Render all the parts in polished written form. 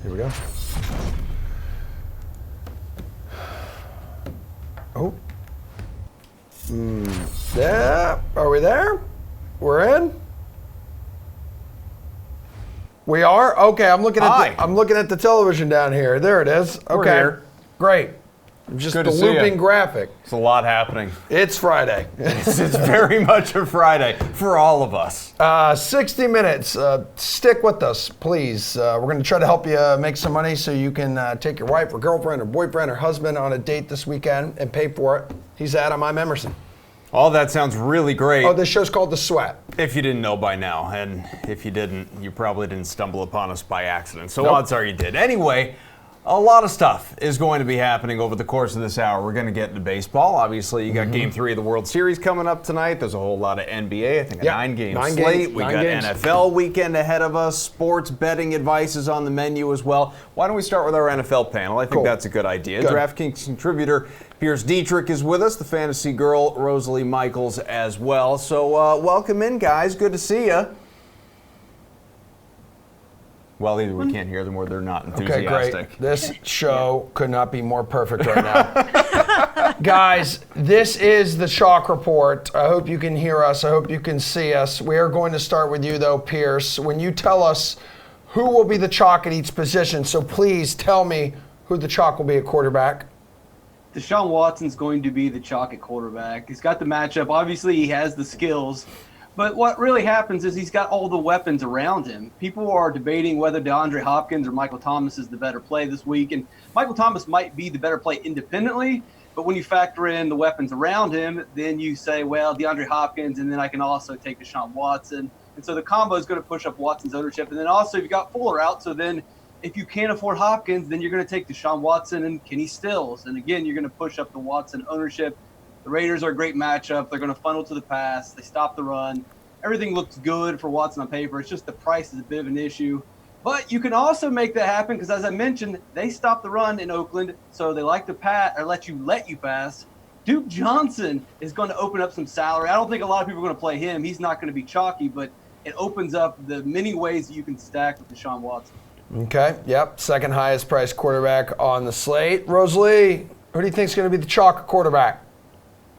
Here we go. Oh. Yeah. Are we there? We're in? We are? Okay, I'm looking at the television down here. There it is. Okay. We're here. Great. Just Good the to see looping you. graphic. It's a lot happening. It's Friday. It's very much a Friday for all of us. 60 minutes. Stick with us, please. We're going to try to help you make some money so you can take your wife or girlfriend or boyfriend or husband on a date this weekend and pay for it. He's Adam. I'm Emerson. All that sounds really great. Oh, this show's called The Sweat. If you didn't know by now, and if you didn't, you probably didn't stumble upon us by accident. So Nope. Odds are you did. Anyway, a lot of stuff is going to be happening over the course of this hour. We're going to get into baseball. Obviously, you got Game 3 of the World Series coming up tonight. There's a whole lot of NBA. I think a 9-game slate. We got NFL weekend ahead of us. Sports betting advice is on the menu as well. Why don't we start with our NFL panel? I think that's a good idea. Good. DraftKings contributor Pierce Dietrich is with us. The fantasy girl, Rosalie Michaels, as well. So welcome in, guys. Good to see you. Well, either we can't hear them or they're not enthusiastic. Okay, great. This show could not be more perfect right now. Guys, this is the Chalk Report. I hope you can hear us. I hope you can see us. We are going to start with you, though, Pierce. When you tell us who will be the chalk at each position, so please tell me who the chalk will be at quarterback. Deshaun Watson's going to be the chalk at quarterback. He's got the matchup. Obviously, he has the skills. But what really happens is he's got all the weapons around him. People are debating whether DeAndre Hopkins or Michael Thomas is the better play this week. And Michael Thomas might be the better play independently. But when you factor in the weapons around him, then you say, well, DeAndre Hopkins, and then I can also take Deshaun Watson. And so the combo is going to push up Watson's ownership. And then also you've got Fuller out. So then if you can't afford Hopkins, then you're going to take Deshaun Watson and Kenny Stills. And again, you're going to push up the Watson ownership. The Raiders are a great matchup. They're going to funnel to the pass. They stop the run. Everything looks good for Watson on paper. It's just the price is a bit of an issue. But you can also make that happen because, as I mentioned, they stop the run in Oakland, so they like to pass or let you pass. Duke Johnson is going to open up some salary. I don't think a lot of people are going to play him. He's not going to be chalky, but it opens up the many ways that you can stack with Deshaun Watson. Okay, yep. Second highest priced quarterback on the slate. Rosalie, who do you think is going to be the chalk quarterback?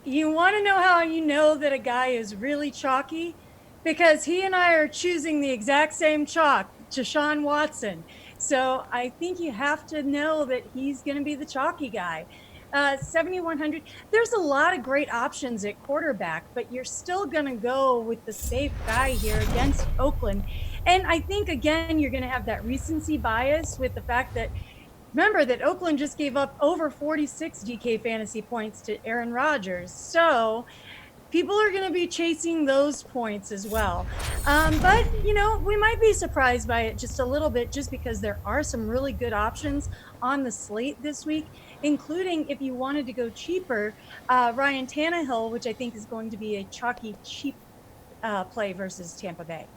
You want to know how you know that a guy is really chalky? Because he and I are choosing the exact same chalk, Deshaun Watson. So I think you have to know that he's going to be the chalky guy. 7,100. There's a lot of great options at quarterback, but you're still going to go with the safe guy here against Oakland. And I think, again, you're going to have that recency bias with the fact that, remember that Oakland just gave up over 46 DK fantasy points to Aaron Rodgers. So people are going to be chasing those points as well. But, you know, we might be surprised by it just a little bit just because there are some really good options on the slate this week, including if you wanted to go cheaper, Ryan Tannehill, which I think is going to be a chalky, cheap play versus Tampa Bay.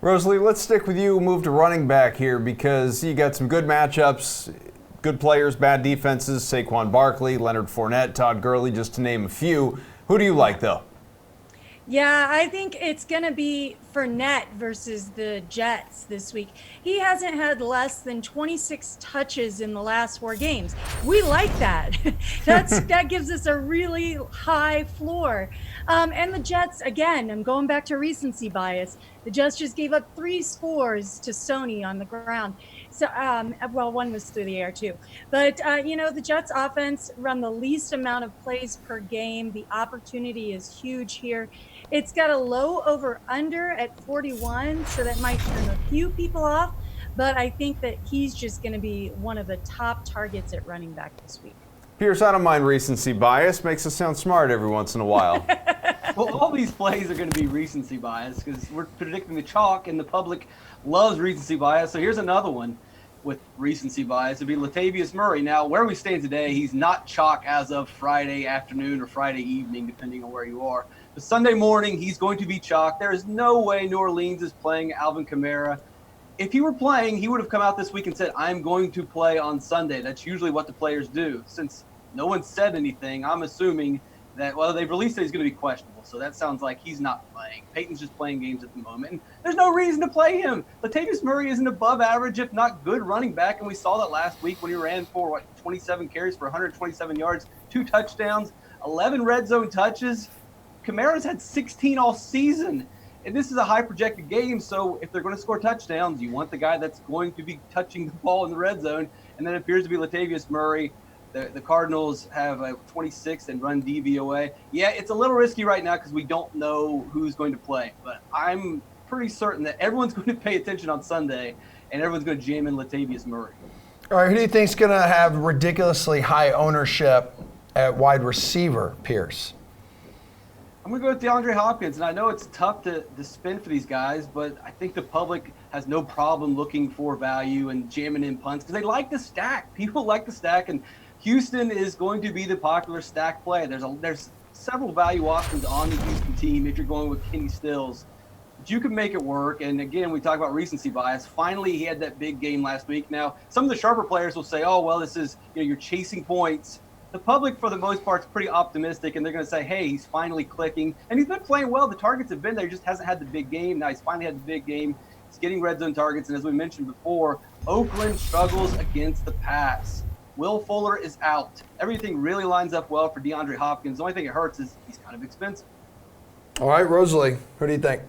Rosalie, let's stick with you. Move to running back here because you got some good matchups, good players, bad defenses. Saquon Barkley, Leonard Fournette, Todd Gurley, just to name a few. Who do you like, though? Yeah, I think it's going to be Fournette versus the Jets this week. He hasn't had less than 26 touches in the last 4 games. We like that. That gives us a really high floor. And the Jets, again, I'm going back to recency bias. The Jets just gave up 3 scores to Sony on the ground. So, well, one was through the air too. But, you know, the Jets offense run the least amount of plays per game. The opportunity is huge here. It's got a low over-under at 41, so that might turn a few people off. But I think that he's just going to be one of the top targets at running back this week. Pierce, I don't mind recency bias. Makes us sound smart every once in a while. Well, all these plays are going to be recency bias because we're predicting the chalk, and the public loves recency bias. So here's another one with recency bias. It'd be Latavius Murray. Now, where we stand today, he's not chalk as of Friday afternoon or Friday evening, depending on where you are. But Sunday morning, he's going to be chalk. There is no way New Orleans is playing Alvin Kamara. If he were playing, he would have come out this week and said, I'm going to play on Sunday. That's usually what the players do. Since no one said anything, I'm assuming that, well, they've released that he's going to be questionable, so that sounds like he's not playing. Peyton's just playing games at the moment, and there's no reason to play him. Latavius Murray is an above average, if not good, running back, and we saw that last week when he ran for, 27 carries for 127 yards, 2 touchdowns, 11 red zone touches. Kamara's had 16 all season, and this is a high-projected game, so if they're going to score touchdowns, you want the guy that's going to be touching the ball in the red zone, and that appears to be Latavius Murray. The Cardinals have a 26th and run DVOA. Yeah, it's a little risky right now because we don't know who's going to play, but I'm pretty certain that everyone's going to pay attention on Sunday, and everyone's going to jam in Latavius Murray. All right, who do you think is going to have ridiculously high ownership at wide receiver, Pierce? I'm going to go with DeAndre Hopkins, and I know it's tough to spin for these guys, but I think the public has no problem looking for value and jamming in punts because they like to stack. People like to stack, and Houston is going to be the popular stack play. There's several value options on the Houston team if you're going with Kenny Stills. But you can make it work. And again, we talk about recency bias. Finally, he had that big game last week. Now, some of the sharper players will say, oh, well, this is, you're chasing points. The public, for the most part, is pretty optimistic, and they're going to say, hey, he's finally clicking. And he's been playing well. The targets have been there. He just hasn't had the big game. Now he's finally had the big game. He's getting red zone targets. And as we mentioned before, Oakland struggles against the pass. Will Fuller is out. Everything really lines up well for DeAndre Hopkins. The only thing it hurts is he's kind of expensive. All right, Rosalie, who do you think?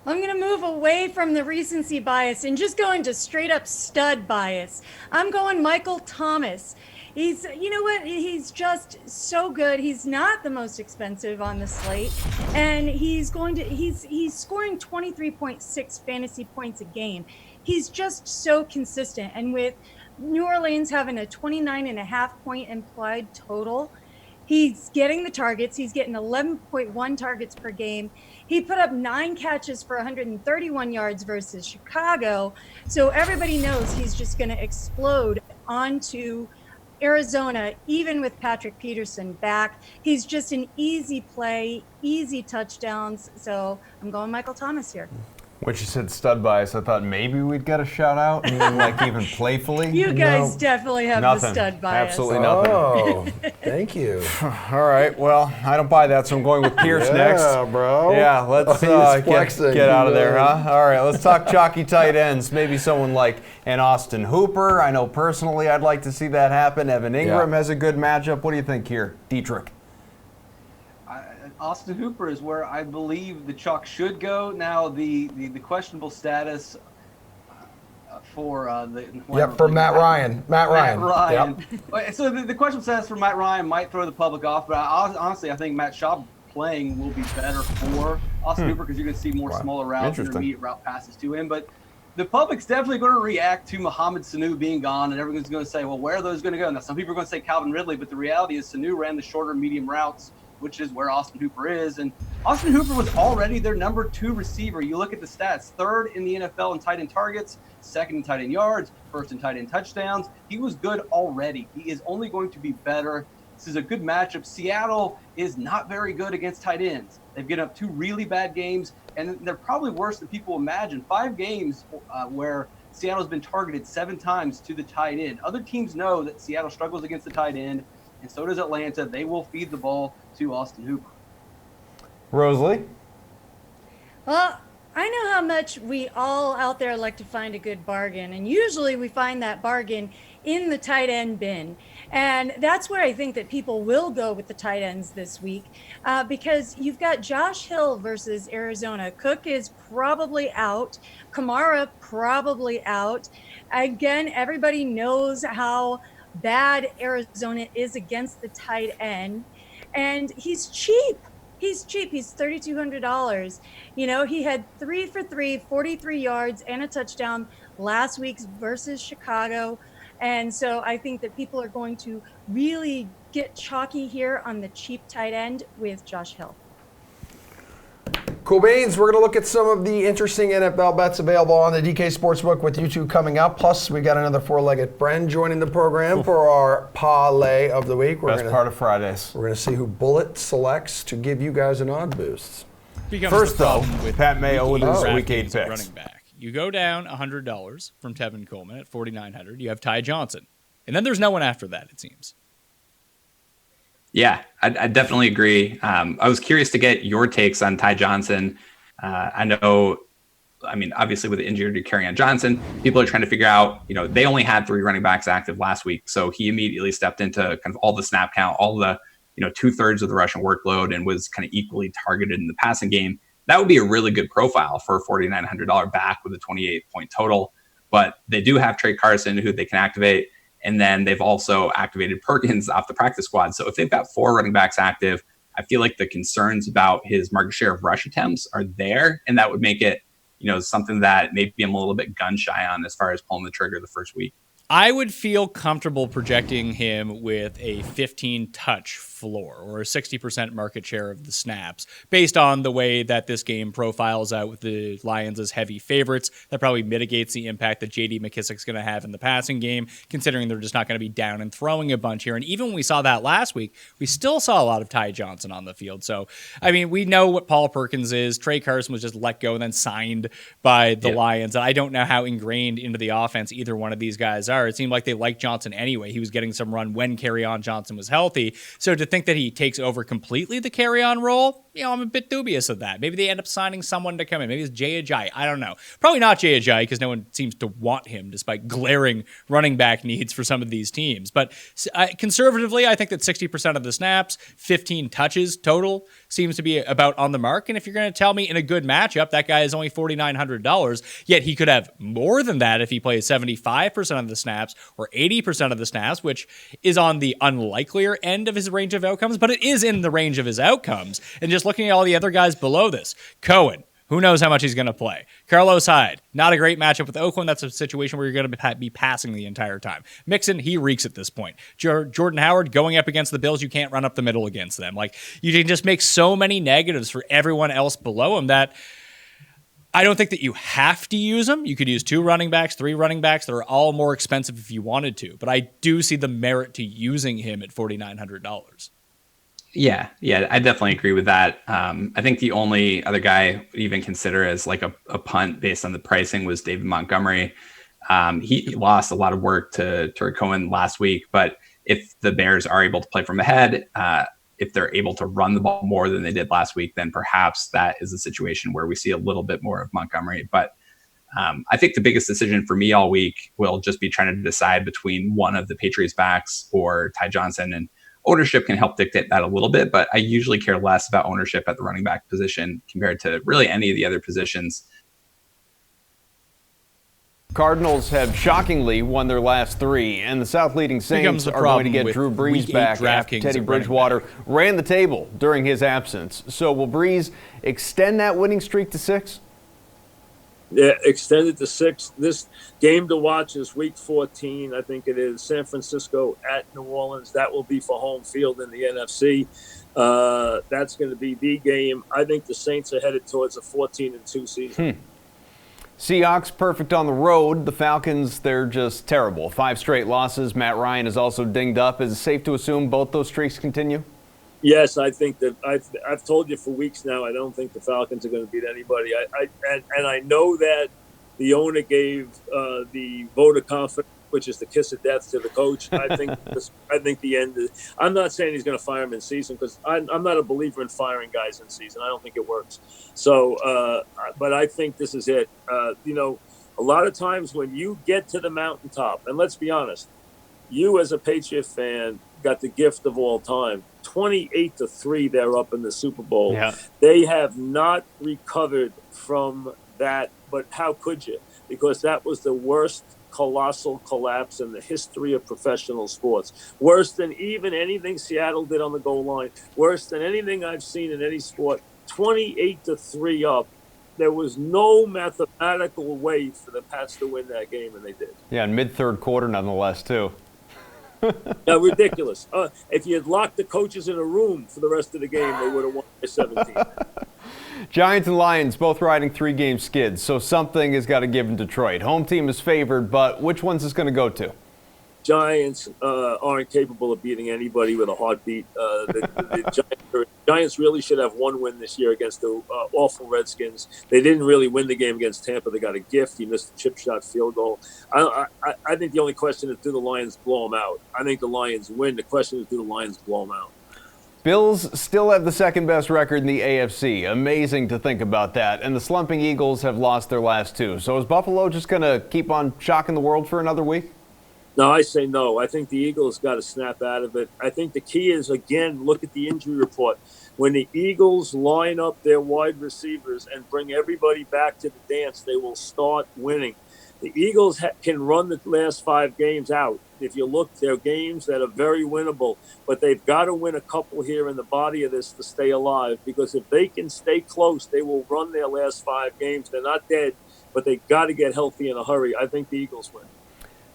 I'm going to move away from the recency bias and just go into straight up stud bias. I'm going Michael Thomas. He's, you know what? He's just so good. He's not the most expensive on the slate, and he's scoring 23.6 fantasy points a game. He's just so consistent, and with New Orleans having a 29.5 point implied total, he's getting the targets. He's getting 11.1 targets per game. He put up 9 catches for 131 yards versus Chicago. So everybody knows he's just going to explode onto Arizona, even with Patrick Peterson back. He's just an easy play, easy touchdowns. So I'm going Michael Thomas here. When you said stud bias, I thought maybe we'd get a shout out, like even playfully. You guys definitely have nothing. The stud bias. Absolutely nothing. Oh, thank you. All right, well, I don't buy that, so I'm going with Pierce next. Yeah, bro. Yeah, let's get out of there, huh? All right, let's talk chalky tight ends. Maybe someone like an Austin Hooper. I know personally I'd like to see that happen. Evan Ingram has a good matchup. What do you think here, Dietrich? Austin Hooper is where I believe the chalk should go. Now, the questionable status for for Matt Ryan. Matt Ryan. Yep. So the questionable status for Matt Ryan might throw the public off, but honestly, I think Matt Schaub playing will be better for Austin Hooper because you're going to see more smaller routes, intermediate route passes to him. But the public's definitely going to react to Mohamed Sanu being gone, and everyone's going to say, well, where are those going to go? Now, some people are going to say Calvin Ridley, but the reality is Sanu ran the shorter medium routes, which is where Austin Hooper is. And Austin Hooper was already their number 2 receiver. You look at the stats, 3rd in the NFL in tight end targets, 2nd in tight end yards, 1st in tight end touchdowns. He was good already. He is only going to be better. This is a good matchup. Seattle is not very good against tight ends. They've given up 2 really bad games, and they're probably worse than people imagine. 5 games where Seattle's been targeted 7 times to the tight end. Other teams know that Seattle struggles against the tight end, and so does Atlanta. They will feed the ball to Austin Hooper. Rosalie? Well, I know how much we all out there like to find a good bargain, and usually we find that bargain in the tight end bin. And that's where I think that people will go with the tight ends this week because you've got Josh Hill versus Arizona. Cook is probably out. Kamara probably out. Again, everybody knows how bad Arizona is against the tight end, and he's cheap. He's $3,200. You know, he had 3 for 3, 43 yards and a touchdown last week versus Chicago. And so I think that people are going to really get chalky here on the cheap tight end with Josh Hill. Cool beans. We're going to look at some of the interesting NFL bets available on the DK Sportsbook with you two coming up. Plus, we got another four-legged friend joining the program for our parlay of the week. Best part of Fridays. We're going to see who Bullet selects to give you guys an odd boost. First, though, with Pat Mayo with his Week 8 picks. Running back. You go down $100 from Tevin Coleman at $4,900. You have Ty Johnson. And then there's no one after that, it seems. Yeah, I definitely agree. I was curious to get your takes on Ty Johnson. Obviously with the injury to Kerryon Johnson, people are trying to figure out, they only had 3 running backs active last week. So he immediately stepped into kind of all the snap count, all the, 2/3 of the rushing workload, and was kind of equally targeted in the passing game. That would be a really good profile for a $4,900 back with a 28-point total. But they do have Trey Carson, who they can activate. And then they've also activated Perkins off the practice squad. So if they've got 4 running backs active, I feel like the concerns about his market share of rush attempts are there. And that would make it, something that maybe I'm a little bit gun shy on as far as pulling the trigger the first week. I would feel comfortable projecting him with a 15 touch floor or a 60% market share of the snaps based on the way that this game profiles out with the Lions as heavy favorites. That probably mitigates the impact that J.D. McKissic's going to have in the passing game, considering they're just not going to be down and throwing a bunch here. And even when we saw that last week, we still saw a lot of Ty Johnson on the field. So, we know what Paul Perkins is. Trey Carson was just let go and then signed by the Lions. And I don't know how ingrained into the offense either one of these guys are. It seemed like they liked Johnson anyway. He was getting some run when Kerryon Johnson was healthy. So to think that he takes over completely the Kerryon role, I'm a bit dubious of that. Maybe they end up signing someone to come in. Maybe it's Jay Ajayi. I don't know. Probably not Jay Ajayi because no one seems to want him despite glaring running back needs for some of these teams. But conservatively, I think that 60% of the snaps, 15 touches total seems to be about on the mark. And if you're going to tell me in a good matchup, that guy is only $4,900, yet he could have more than that if he plays 75% of the snaps or 80% of the snaps, which is on the unlikelier end of his range of outcomes, but it is in the range of his outcomes. And just looking at all the other guys below this, Cohen, who knows how much he's going to play? Carlos Hyde, not a great matchup with Oakland. That's a situation where you're going to be passing the entire time. Mixon, he reeks at this point. Jordan Howard going up against the Bills, you can't run up the middle against them. Like, you can just make so many negatives for everyone else below him that I don't think that you have to use them. You could use 2 running backs, 3 running backs that are all more expensive if you wanted to. But I do see the merit to using him at $4,900. Yeah, I definitely agree with that. I think the only other guy I would even consider as like a punt based on the pricing was David Montgomery. He lost a lot of work to Tariq Cohen last week, but if the Bears are able to play from ahead, if they're able to run the ball more than they did last week, then perhaps that is a situation where we see a little bit more of Montgomery. But I think the biggest decision for me all week will just be trying to decide between one of the Patriots backs or Ty Johnson, and ownership can help dictate that a little bit, but I usually care less about ownership at the running back position compared to really any of the other positions. Cardinals have shockingly won their last 3, and the South leading Saints are going to get Drew Brees back after Teddy Bridgewater ran the table during his absence. So will Brees extend that winning streak to 6? Yeah, extended to 6. This game to watch is week 14. I think it is San Francisco at New Orleans. That will be for home field in the NFC. That's going to be the game. I think the Saints are headed towards a 14-2 season. Seahawks perfect on the road. The Falcons, they're just terrible. 5 straight losses. Matt Ryan is also dinged up. Is it safe to assume both those streaks continue? Yes, I think that I've told you for weeks now, I don't think the Falcons are going to beat anybody. And I know that the owner gave the vote of confidence, which is the kiss of death, to the coach. I think the end is, I'm not saying he's going to fire him in season, because I'm not a believer in firing guys in season. I don't think it works. So, but I think this is it. A lot of times when you get to the mountaintop, and let's be honest, you as a Patriot fan got the gift of all time. 28-3, they're up in the Super Bowl. Yeah. They have not recovered from that, but how could you? Because that was the worst colossal collapse in the history of professional sports. Worse than even anything Seattle did on the goal line. Worse than anything I've seen in any sport. 28-3 up. There was no mathematical way for the Pats to win that game, and they did. Yeah, in mid-third quarter nonetheless, too. Yeah, ridiculous. If you had locked the coaches in a room for the rest of the game, they would have won by 17. Giants and Lions both riding 3-game skids, so something has got to give in Detroit. Home team is favored, but which one's this going to go to? Giants aren't capable of beating anybody with a heartbeat. The Giants really should have one win this year against the awful Redskins. They didn't really win the game against Tampa. They got a gift. He missed a chip shot field goal. I think the only question is, do the Lions blow them out? I think the Lions win. The question is, do the Lions blow them out? Bills still have the second best record in the AFC. Amazing to think about that. And the slumping Eagles have lost their last 2. So is Buffalo just going to keep on shocking the world for another week? No, I say no. I think the Eagles got to snap out of it. I think the key is, again, look at the injury report. When the Eagles line up their wide receivers and bring everybody back to the dance, they will start winning. The Eagles can run the last 5 games out. If you look, they're games that are very winnable, but they've got to win a couple here in the body of this to stay alive, because if they can stay close, they will run their last 5 games. They're not dead, but they've got to get healthy in a hurry. I think the Eagles win.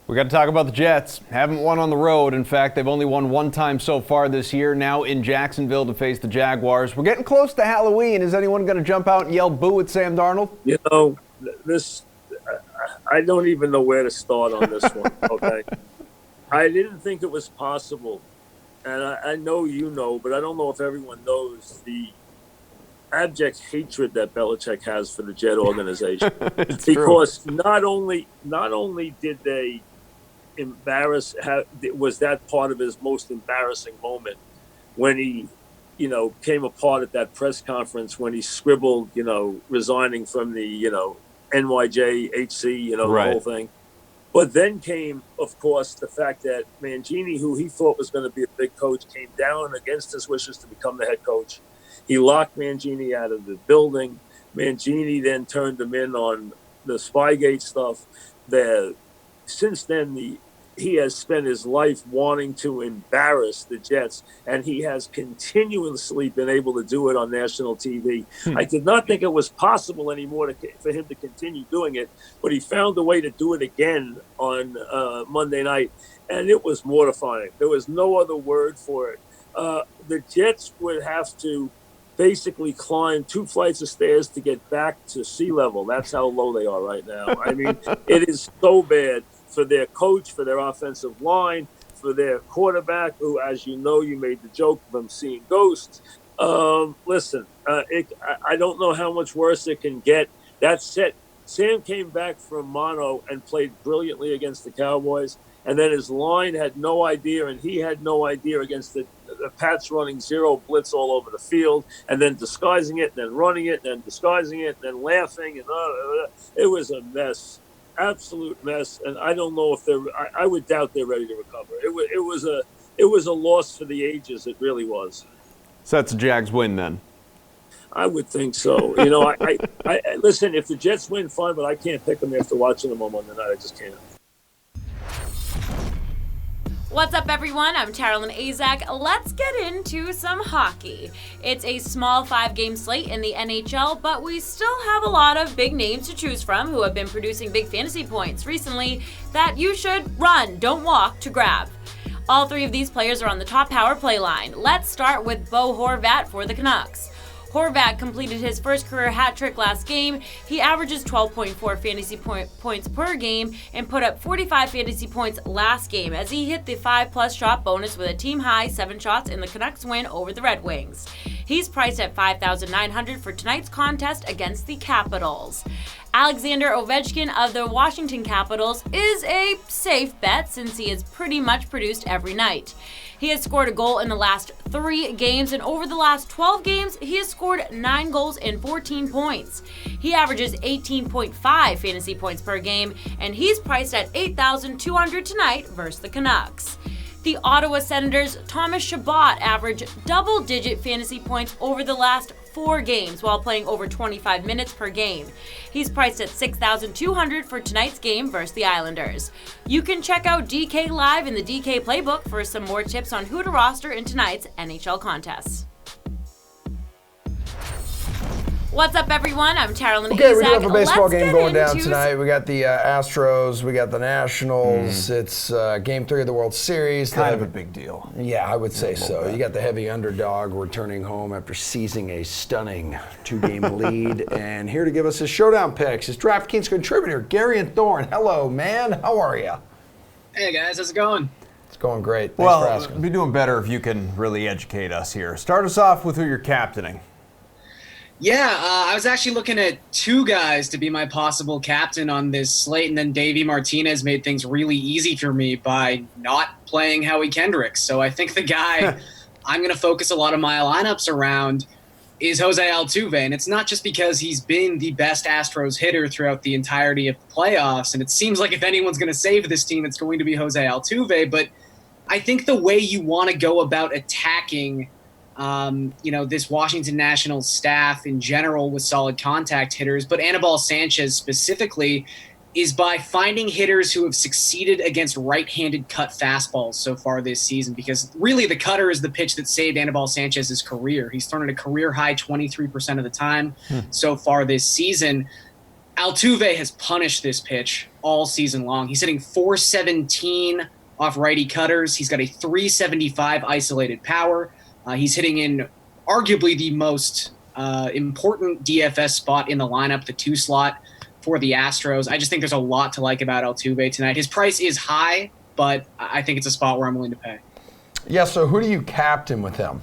We got to talk about the Jets. Haven't won on the road. In fact, they've only won 1 time so far this year, now in Jacksonville to face the Jaguars. We're getting close to Halloween. Is anyone going to jump out and yell boo at Sam Darnold? You know, I don't even know where to start on this one, okay? I didn't think it was possible, and I know you know, but I don't know if everyone knows the abject hatred that Belichick has for the Jet organization. Because true. not only did they was that part of his most embarrassing moment when he, came apart at that press conference when he scribbled, resigning from the, NYJHC, right. The whole thing. But then came, of course, the fact that Mangini, who he thought was going to be a big coach, came down against his wishes to become the head coach. He locked Mangini out of the building. Mangini then turned him in on the Spygate stuff. Since then, he has spent his life wanting to embarrass the Jets, and he has continuously been able to do it on national TV. I did not think it was possible anymore for him to continue doing it, but he found a way to do it again on Monday night, and it was mortifying. There was no other word for it. The Jets would have to basically climb 2 flights of stairs to get back to sea level. That's how low they are right now. I mean, it is so bad for their coach, for their offensive line, for their quarterback, who, as you know, you made the joke of him seeing ghosts. Listen, I don't know how much worse it can get. That said, Sam came back from mono and played brilliantly against the Cowboys, and then his line had no idea, and he had no idea against the Pats running zero blitz all over the field, and then disguising it, and then running it, and then disguising it, and then laughing, and it was a mess. Absolute mess, and I don't know if I would doubt they're ready to recover. It was a loss for the ages. It really was. So that's a Jags win then. I would think so. I listen. If the Jets win, fine, but I can't pick them after watching them on Monday night. I just can't. What's up, everyone? I'm Taryn Azak. Let's get into some hockey. It's a small 5-game slate in the NHL, but we still have a lot of big names to choose from who have been producing big fantasy points recently that you should run, don't walk, to grab. All 3 of these players are on the top power play line. Let's start with Bo Horvat for the Canucks. Horvat completed his first career hat trick last game. He averages 12.4 fantasy points per game and put up 45 fantasy points last game as he hit the 5+ shot bonus with a team-high 7 shots in the Canucks win over the Red Wings. He's priced at $5,900 for tonight's contest against the Capitals. Alexander Ovechkin of the Washington Capitals is a safe bet since he has pretty much produced every night. He has scored a goal in the last 3 games, and over the last 12 games, he has scored 9 goals and 14 points. He averages 18.5 fantasy points per game, and he's priced at $8,200 tonight versus the Canucks. The Ottawa Senators' Thomas Chabot averaged double-digit fantasy points over the last 4 games while playing over 25 minutes per game. He's priced at $6,200 for tonight's game versus the Islanders. You can check out DK Live in the DK Playbook for some more tips on who to roster in tonight's NHL contests. What's up, everyone? I'm Taryn Okay, we do have a baseball game going down tonight. We got the Astros, we got the Nationals. It's Game 3 of the World Series. Kind of a big deal. Yeah, I would say so. You got the heavy underdog returning home after seizing a stunning 2-game lead. And here to give us his Showdown picks is DraftKings contributor Gary and Thorne. Hello, man. How are you? Hey, guys. How's it going? It's going great. Thanks for asking. Well, be doing better if you can really educate us here. Start us off with who you're captaining. Yeah, I was actually looking at 2 guys to be my possible captain on this slate, and then Davey Martinez made things really easy for me by not playing Howie Kendricks. So I think the guy I'm going to focus a lot of my lineups around is Jose Altuve. And it's not just because he's been the best Astros hitter throughout the entirety of the playoffs. And it seems like if anyone's going to save this team, it's going to be Jose Altuve. But I think the way you want to go about attacking, this Washington Nationals staff in general with solid contact hitters, but Anibal Sanchez specifically, is by finding hitters who have succeeded against right-handed cut fastballs so far this season, because really the cutter is the pitch that saved Anibal Sanchez's career. He's thrown it a career-high 23% of the time so far this season. Altuve has punished this pitch all season long. He's hitting .417 off righty cutters. He's got a .375 isolated power. He's hitting in arguably the most important DFS spot in the lineup, the 2 slot for the Astros. I just think there's a lot to like about Altuve tonight. His price is high, but I think it's a spot where I'm willing to pay. Yeah, so who do you captain with him?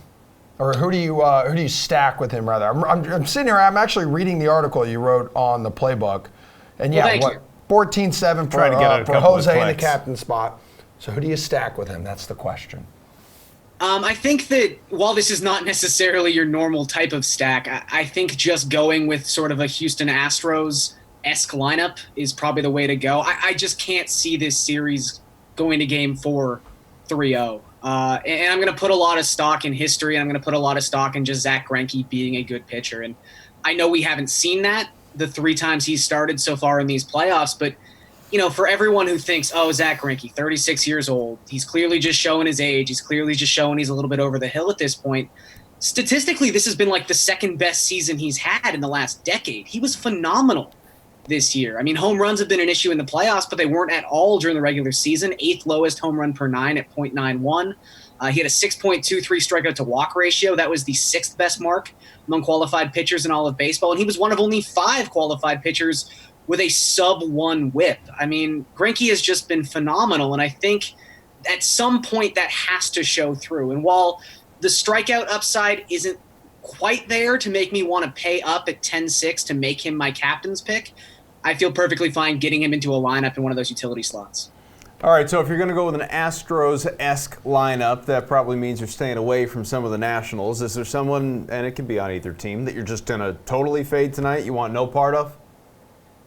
Or who do you stack with him, rather? I'm sitting here, I'm actually reading the article you wrote on the playbook. And yeah, 14-7 for Jose in the captain spot. So who do you stack with him? That's the question. I think that while this is not necessarily your normal type of stack, I think just going with sort of a Houston Astros-esque lineup is probably the way to go. I just can't see this series going to Game 4 3-0. And I'm going to put a lot of stock in history, and I'm going to put a lot of stock in just Zach Greinke being a good pitcher. And I know we haven't seen that the 3 times he's started so far in these playoffs, but for everyone who thinks, oh, Zach Greinke, 36 years old, he's clearly just showing his age. He's clearly just showing he's a little bit over the hill at this point. Statistically, this has been like the second best season he's had in the last decade. He was phenomenal this year. I mean, home runs have been an issue in the playoffs, but they weren't at all during the regular season. 8th lowest home run per 9 at .91. He had a 6.23 strikeout to walk ratio. That was the 6th best mark among qualified pitchers in all of baseball. And he was one of only 5 qualified pitchers with a sub-1 whip. I mean, Greinke has just been phenomenal, and I think at some point that has to show through. And while the strikeout upside isn't quite there to make me want to pay up at 10-6 to make him my captain's pick, I feel perfectly fine getting him into a lineup in one of those utility slots. All right, so if you're going to go with an Astros-esque lineup, that probably means you're staying away from some of the Nationals. Is there someone, and it can be on either team, that you're just going to totally fade tonight, you want no part of?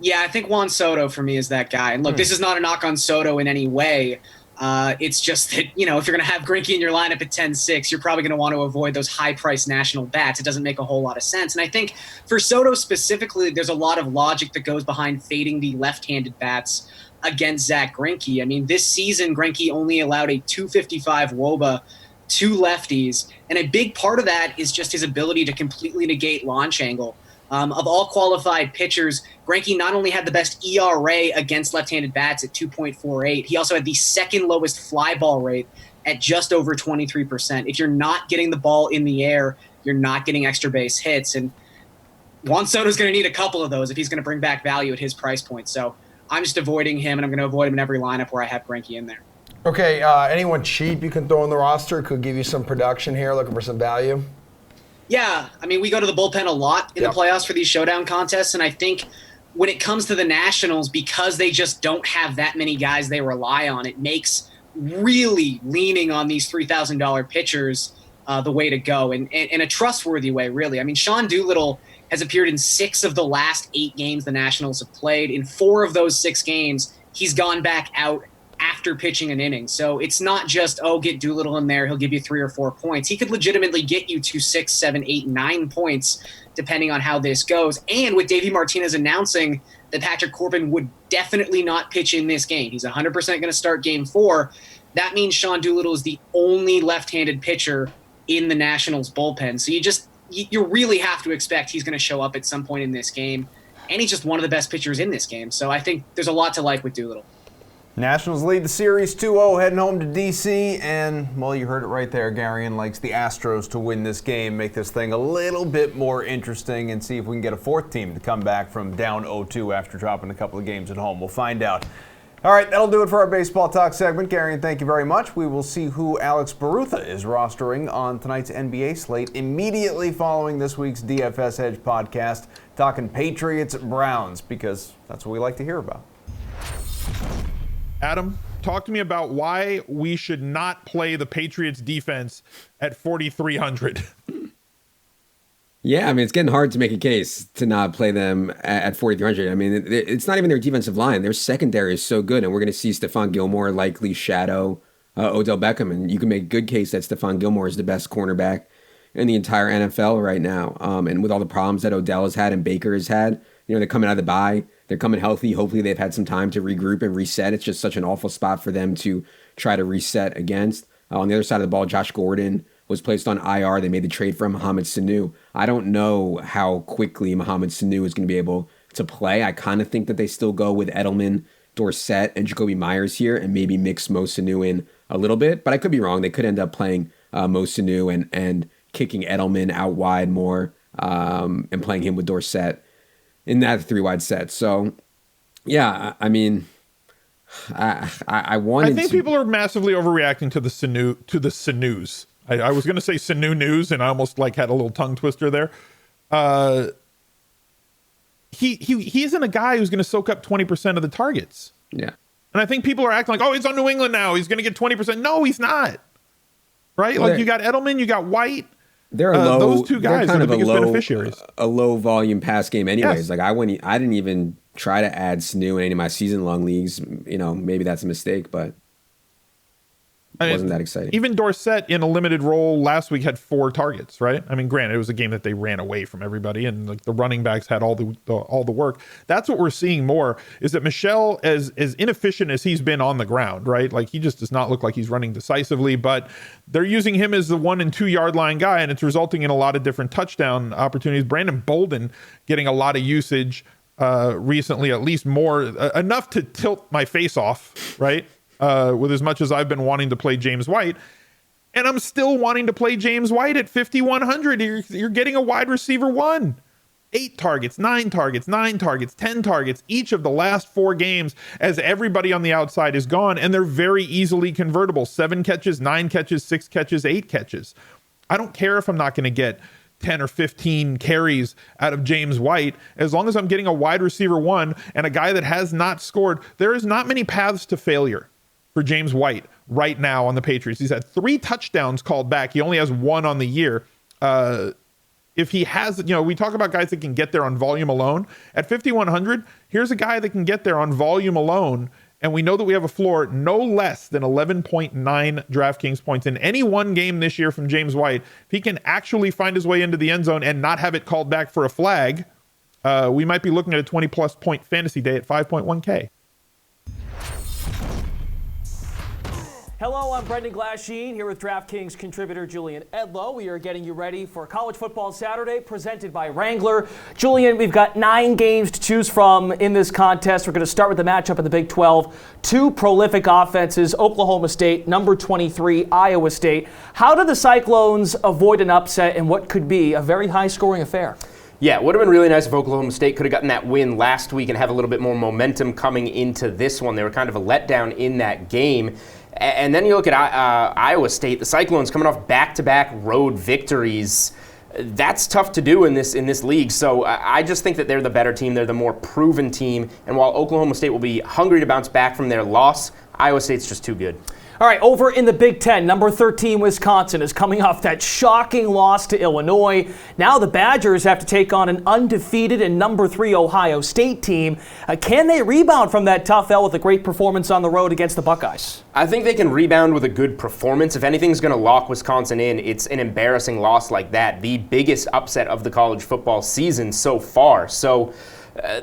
Yeah, I think Juan Soto for me is that guy. And look, this is not a knock on Soto in any way. It's just that, if you're going to have Greinke in your lineup at 10-6, you're probably going to want to avoid those high-priced national bats. It doesn't make a whole lot of sense. And I think for Soto specifically, there's a lot of logic that goes behind fading the left-handed bats against Zach Greinke. I mean, this season, Greinke only allowed a .255 WOBA to lefties. And a big part of that is just his ability to completely negate launch angle. Of all qualified pitchers, Greinke not only had the best ERA against left-handed bats at 2.48, he also had the second lowest fly ball rate at just over 23%. If you're not getting the ball in the air, you're not getting extra base hits. And Juan Soto's going to need a couple of those if he's going to bring back value at his price point. So I'm just avoiding him, and I'm going to avoid him in every lineup where I have Greinke in there. Okay, anyone cheap you can throw in the roster could give you some production here, looking for some value? Yeah, I mean, we go to the bullpen a lot in the playoffs for these showdown contests, and I think when it comes to the Nationals, because they just don't have that many guys they rely on, it makes really leaning on these $3,000 pitchers the way to go, and a trustworthy way, really. I mean, Sean Doolittle has appeared in 6 of the last 8 games the Nationals have played. In 4 of those 6 games, he's gone back out after pitching an inning. So it's not just, get Doolittle in there, he'll give you 3 or 4 points. He could legitimately get you to 6, 7, 8, 9 points, depending on how this goes. And with Davey Martinez announcing that Patrick Corbin would definitely not pitch in this game, he's 100% going to start Game 4, that means Sean Doolittle is the only left-handed pitcher in the Nationals bullpen. So you really have to expect he's going to show up at some point in this game. And he's just one of the best pitchers in this game. So I think there's a lot to like with Doolittle. Nationals lead the series 2-0, heading home to D.C., and, well, you heard it right there. Garion likes the Astros to win this game, make this thing a little bit more interesting, and see if we can get a 4th team to come back from down 0-2 after dropping a couple of games at home. We'll find out. All right, that'll do it for our Baseball Talk segment. Garion, thank you very much. We will see who Alex Barutha is rostering on tonight's NBA slate immediately following this week's DFS Edge podcast, talking Patriots-Browns, because that's what we like to hear about. Adam, talk to me about why we should not play the Patriots defense at 4,300. Yeah, I mean, it's getting hard to make a case to not play them at 4,300. I mean, it's not even their defensive line. Their secondary is so good, and we're going to see Stephon Gilmore likely shadow Odell Beckham, and you can make a good case that Stephon Gilmore is the best cornerback in the entire NFL right now. And with all the problems that Odell has had and Baker has had, they're coming out of the bye. They're coming healthy. Hopefully they've had some time to regroup and reset. It's just such an awful spot for them to try to reset against. On the other side of the ball, Josh Gordon was placed on IR. They made the trade for Mohamed Sanu. I don't know how quickly Mohamed Sanu is going to be able to play. I kind of think that they still go with Edelman, Dorsett, and Jacoby Myers here and maybe mix Mo Sanu in a little bit. But I could be wrong. They could end up playing Mo Sanu and kicking Edelman out wide more and playing him with Dorsett in that 3-wide set. So, yeah, I mean, I wanted. I think people are massively overreacting to the Sanus. I was going to say Sanu news, and I almost had a little tongue twister there. He isn't a guy who's going to soak up 20% of the targets. Yeah, and I think people are acting like, oh, he's on New England now. He's going to get 20%. No, he's not. Right? Well, you got Edelman, you got White. They're low. Those two guys kind are of the biggest beneficiaries. A low volume pass game, anyways. Yes. I didn't even try to add Sanu in any of my season long leagues. Maybe that's a mistake, but it wasn't that exciting. Even Dorsett in a limited role last week had 4 targets, right? I mean, granted, it was a game that they ran away from everybody, and the running backs had all the work. That's what we're seeing more, is that Michel, as inefficient as he's been on the ground, right? He just does not look like he's running decisively, but they're using him as the 1 and 2 yard line guy, and it's resulting in a lot of different touchdown opportunities. Brandon Bolden getting a lot of usage recently, at least more, enough to tilt my face off, right? With as much as I've been wanting to play James White. And I'm still wanting to play James White at 5,100. You're getting a wide receiver 1. 8 targets, 9 targets, 9 targets, 10 targets, each of the last 4 games as everybody on the outside is gone. And they're very easily convertible. 7 catches, 9 catches, 6 catches, 8 catches. I don't care if I'm not going to get 10 or 15 carries out of James White, as long as I'm getting a wide receiver 1 and a guy that has not scored. There is not many paths to failure for James White right now on the Patriots. He's had 3 touchdowns called back. He only has 1 on the year. If he has, we talk about guys that can get there on volume alone. At 5,100, here's a guy that can get there on volume alone. And we know that we have a floor no less than 11.9 DraftKings points in any one game this year from James White. If he can actually find his way into the end zone and not have it called back for a flag, we might be looking at a 20-plus point fantasy day at 5.1K. Hello, I'm Brendan Glasheen here with DraftKings contributor Julian Edlow. We are getting you ready for College Football Saturday presented by Wrangler. Julian, we've got 9 games to choose from in this contest. We're going to start with the matchup in the Big 12. 2 prolific offenses, Oklahoma State, number 23, Iowa State. How do the Cyclones avoid an upset in what could be a very high-scoring affair? Yeah, it would have been really nice if Oklahoma State could have gotten that win last week and have a little bit more momentum coming into this one. They were kind of a letdown in that game. And then you look at Iowa State, the Cyclones coming off back-to-back road victories. That's tough to do in this league. So I just think that they're the better team. They're the more proven team. And while Oklahoma State will be hungry to bounce back from their loss, Iowa State's just too good. All right, over in the Big Ten, number 13, Wisconsin is coming off that shocking loss to Illinois. Now the Badgers have to take on an undefeated and number 3 Ohio State team. Can they rebound from that tough L with a great performance on the road against the Buckeyes? I think they can rebound with a good performance. If anything's going to lock Wisconsin in, it's an embarrassing loss like that. The biggest upset of the college football season so far. So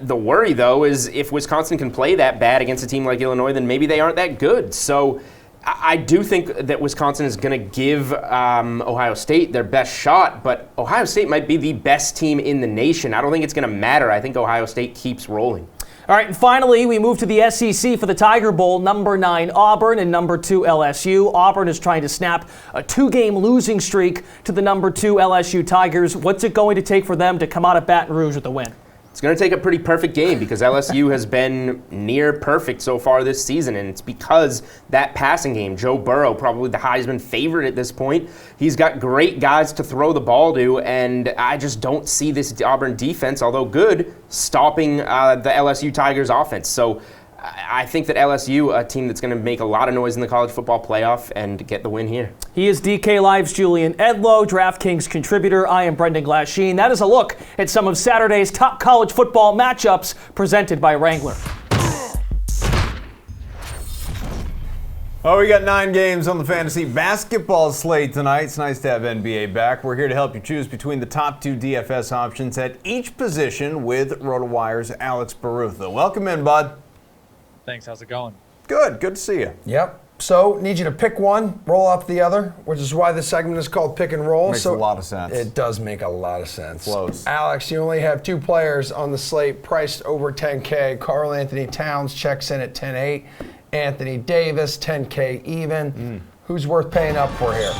the worry, though, is if Wisconsin can play that bad against a team like Illinois, then maybe they aren't that good. So I do think that Wisconsin is going to give Ohio State their best shot, but Ohio State might be the best team in the nation. I don't think it's going to matter. I think Ohio State keeps rolling. All right, and finally, we move to the SEC for the Tiger Bowl. Number 9 Auburn and number 2 LSU. Auburn is trying to snap a 2-game losing streak to the number 2 LSU Tigers. What's it going to take for them to come out of Baton Rouge with a win? It's going to take a pretty perfect game because LSU has been near perfect so far this season, and it's because that passing game. Joe Burrow, probably the Heisman favorite at this point. He's got great guys to throw the ball to, and I just don't see this Auburn defense, although good, stopping the LSU Tigers offense. So I think that LSU, a team that's going to make a lot of noise in the college football playoff, and get the win here. He is DK Live's Julian Edlow, DraftKings contributor. I am Brendan Glasheen. That is a look at some of Saturday's top college football matchups presented by Wrangler. Oh, we got 9 games on the fantasy basketball slate tonight. It's nice to have NBA back. We're here to help you choose between the top 2 DFS options at each position with RotoWire's Alex Barutha. Welcome in, bud. Thanks. How's it going? Good. Good to see you. Yep. So, need you to pick one, roll off the other, which is why this segment is called Pick and Roll. Makes a lot of sense. It does make a lot of sense. Close. Alex, you only have 2 players on the slate priced over 10K. Karl Anthony Towns checks in at 10.8. Anthony Davis, 10K even. Who's worth paying up for here?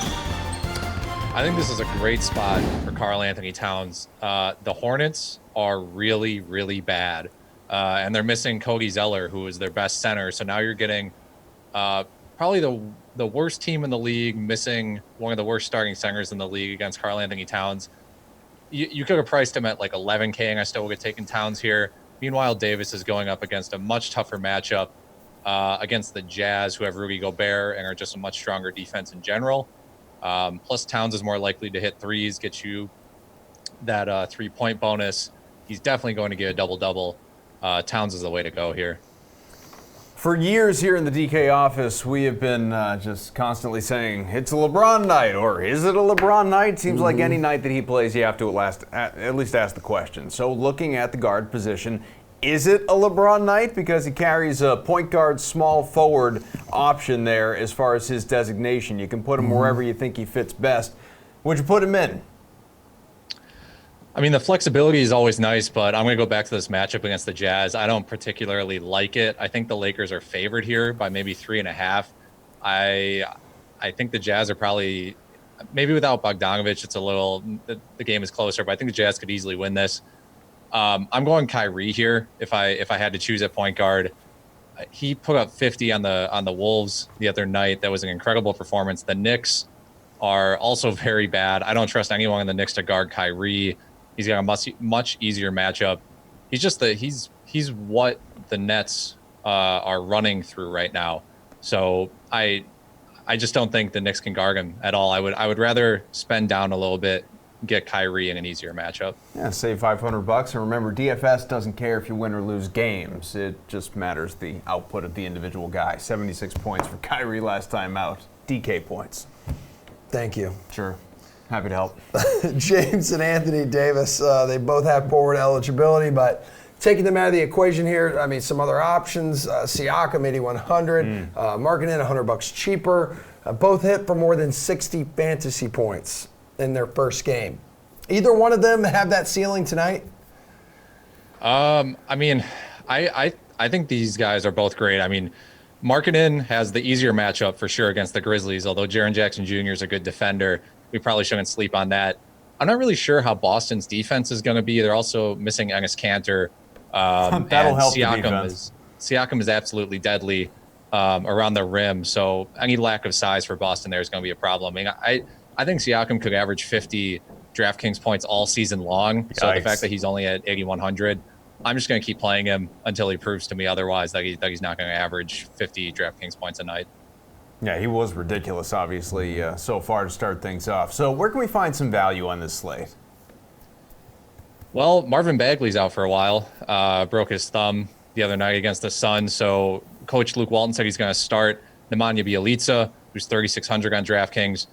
I think this is a great spot for Karl Anthony Towns. The Hornets are really, really bad. And they're missing Cody Zeller, who is their best center. So now you're getting probably the worst team in the league, missing one of the worst starting centers in the league against Karl Anthony Towns. You could have priced him at like 11K, and I still would have taken Towns here. Meanwhile, Davis is going up against a much tougher matchup against the Jazz, who have Rudy Gobert and are just a much stronger defense in general. Plus, Towns is more likely to hit threes, get you that 3-point bonus. He's definitely going to get a double-double. Towns is the way to go here. For years here in the DK office, we have been just constantly saying, it's a LeBron night, or is it a LeBron night? Seems like any night that he plays, you have to at least ask the question. So looking at the guard position, is it a LeBron night? Because he carries a point guard, small forward option there as far as his designation. You can put him wherever you think he fits best. Would you put him in? I mean, the flexibility is always nice, but I'm going to go back to this matchup against the Jazz. I don't particularly like it. I think the Lakers are favored here by maybe 3.5. I think the Jazz are probably, maybe without Bogdanović, it's a little, the game is closer, but I think the Jazz could easily win this. I'm going Kyrie here if I had to choose at point guard. He put up 50 on the Wolves the other night. That was an incredible performance. The Knicks are also very bad. I don't trust anyone in the Knicks to guard Kyrie. He's got a much easier matchup. He's just he's what the Nets are running through right now. So I just don't think the Knicks can guard him at all. I would rather spend down a little bit, get Kyrie in an easier matchup. Yeah, save $500. And remember, DFS doesn't care if you win or lose games. It just matters the output of the individual guy. 76 points for Kyrie last time out. DK points. Thank you. Sure. Happy to help. James and Anthony Davis, they both have forward eligibility, but taking them out of the equation here, I mean, some other options. Siakam, 8,100. Markkanen, $100 cheaper. Both hit for more than 60 fantasy points in their first game. Either one of them have that ceiling tonight? I mean, I think these guys are both great. I mean, Markkanen has the easier matchup for sure against the Grizzlies, although Jaren Jackson Jr. is a good defender. We probably shouldn't sleep on that. I'm not really sure how Boston's defense is going to be. They're also missing Enes Kanter. That'll help the defense. Siakam is absolutely deadly around the rim, so any lack of size for Boston there is going to be a problem. I mean, I think Siakam could average 50 DraftKings points all season long. Yikes. So the fact that he's only at 8,100, I'm just going to keep playing him until he proves to me otherwise that he's not going to average 50 DraftKings points a night. Yeah, he was ridiculous, obviously, so far to start things off. So where can we find some value on this slate? Well, Marvin Bagley's out for a while. Broke his thumb the other night against the Suns. So Coach Luke Walton said he's going to start Nemanja Bjelica, who's 3,600 on DraftKings.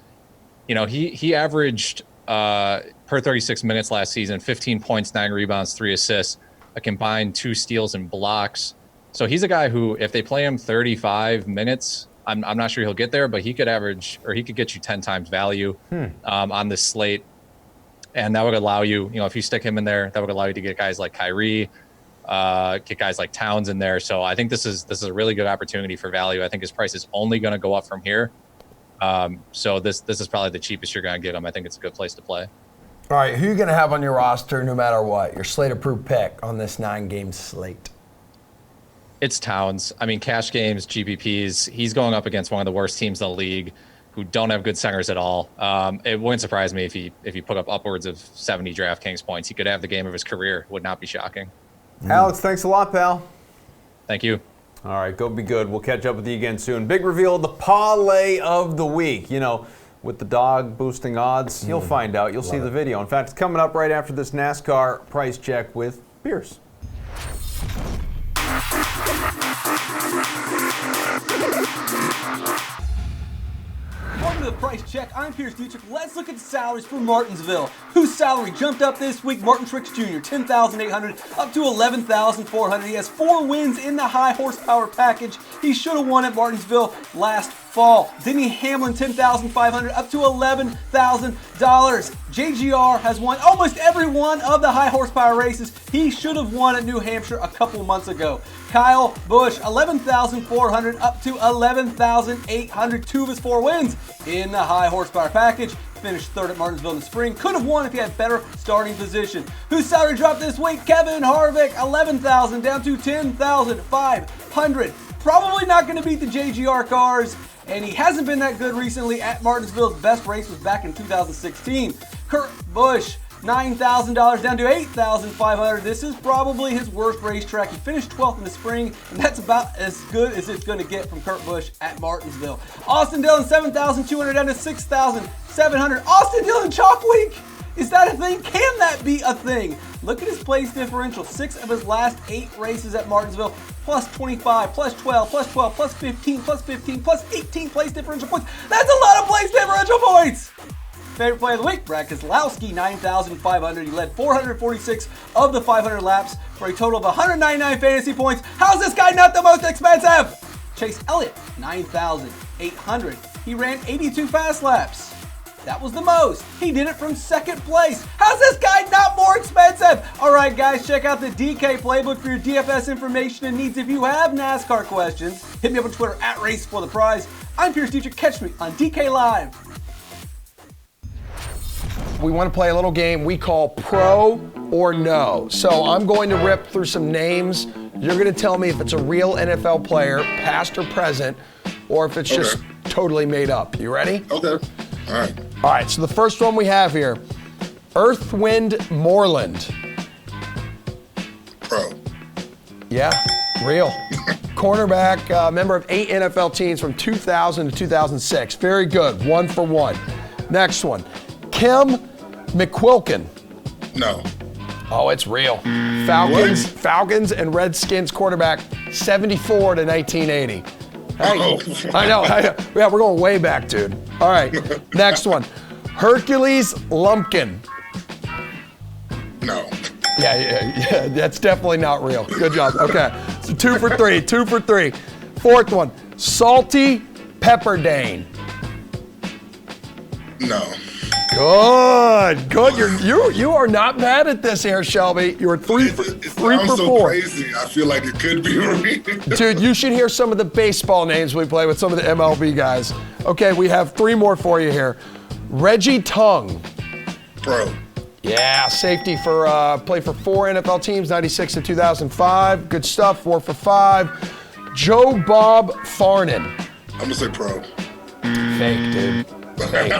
You know, he averaged per 36 minutes last season, 15 points, 9 rebounds, 3 assists, a combined 2 steals and blocks. So he's a guy who, if they play him 35 minutes, I'm not sure he'll get there, but he could average, or he could get you 10 times value on this slate. And that would allow you, if you stick him in there, that would allow you to get guys like Kyrie, get guys like Towns in there. So I think this is a really good opportunity for value. I think his price is only going to go up from here. So this is probably the cheapest you're going to get him. I think it's a good place to play. All right, who are you going to have on your roster no matter what? Your slate-approved pick on this 9-game slate. It's Towns. I mean, cash games, GPPs, he's going up against one of the worst teams in the league who don't have good centers at all. It wouldn't surprise me if he put up upwards of 70 DraftKings points. He could have the game of his career. Would not be shocking. Alex, thanks a lot, pal. Thank you. All right, go be good. We'll catch up with you again soon. Big reveal, the parlay of the week. You know, with the dog boosting odds, you'll find out. You'll see the video. In fact, it's coming up right after this NASCAR price check with Pierce. Welcome to the price check. I'm Pierce Dietrich. Let's look at the salaries for Martinsville, whose salary jumped up this week. Martin Truex Jr., $10,800 up to $11,400. He has 4 wins in the high horsepower package. He should have won at Martinsville last fall. Denny Hamlin, $10,500 up to $11,000. JGR has won almost every one of the high horsepower races. He should have won at New Hampshire a couple months ago. Kyle Busch, $11,400 up to $11,800. 2 of his 4 wins in the high horsepower package. Finished 3rd at Martinsville in the spring. Could have won if he had better starting position. Whose salary dropped this week? Kevin Harvick, $11,000 down to $10,500. Probably not going to beat the JGR cars, and he hasn't been that good recently at Martinsville's best race was back in 2016. Kurt Busch, $9,000 down to $8,500. This is probably his worst racetrack. He finished 12th in the spring, and that's about as good as it's going to get from Kurt Busch at Martinsville. Austin Dillon, $7,200 down to $6,700. Austin Dillon Chalk Week! Is that a thing? Can that be a thing? Look at his place differential. 6 of his last 8 races at Martinsville, plus 25, plus 12, plus 12, plus 15, plus 15, plus 18 place differential points. That's a lot of place differential points! Favorite play of the week, Brad Keselowski, $9,500. He led 446 of the 500 laps for a total of 199 fantasy points. How's this guy not the most expensive? Chase Elliott, $9,800. He ran 82 fast laps. That was the most. He did it from 2nd place. How's this guy not more expensive? All right, guys, check out the DK Playbook for your DFS information and needs. If you have NASCAR questions, hit me up on Twitter at @RaceForThePrize. I'm Pierce Dietrich. Catch me on DK Live. We want to play a little game we call Pro or No. So I'm going to rip through some names. You're going to tell me if it's a real NFL player, past or present, or if it's just totally made up. You ready? Okay. All right. All right, so the first one we have here, Earth Wind Moreland. Pro. Yeah, real. Cornerback, member of 8 NFL teams from 2000 to 2006. Very good, 1 for 1. Next one, Kim McQuilkin. No. Oh, it's real. Falcons and Redskins quarterback, 74 to 1980. Hey, I know. Yeah, we're going way back, dude. All right, next one. Hercules Lumpkin. No. Yeah, that's definitely not real. Good job. Okay, so 2 for 3, 2 for 3. Fourth one, Salty Pepperdane. No. Good. You are not bad at this here, Shelby. You were 3 for 4. So crazy. I feel like it could be real. Dude, you should hear some of the baseball names we play with some of the MLB guys. Okay, we have 3 more for you here. Reggie Tongue. Pro. Yeah, safety for play for 4 NFL teams, 96 to 2005. Good stuff, 4 for 5. Joe Bob Farnan. I'm gonna say pro. Fake, dude. Fake.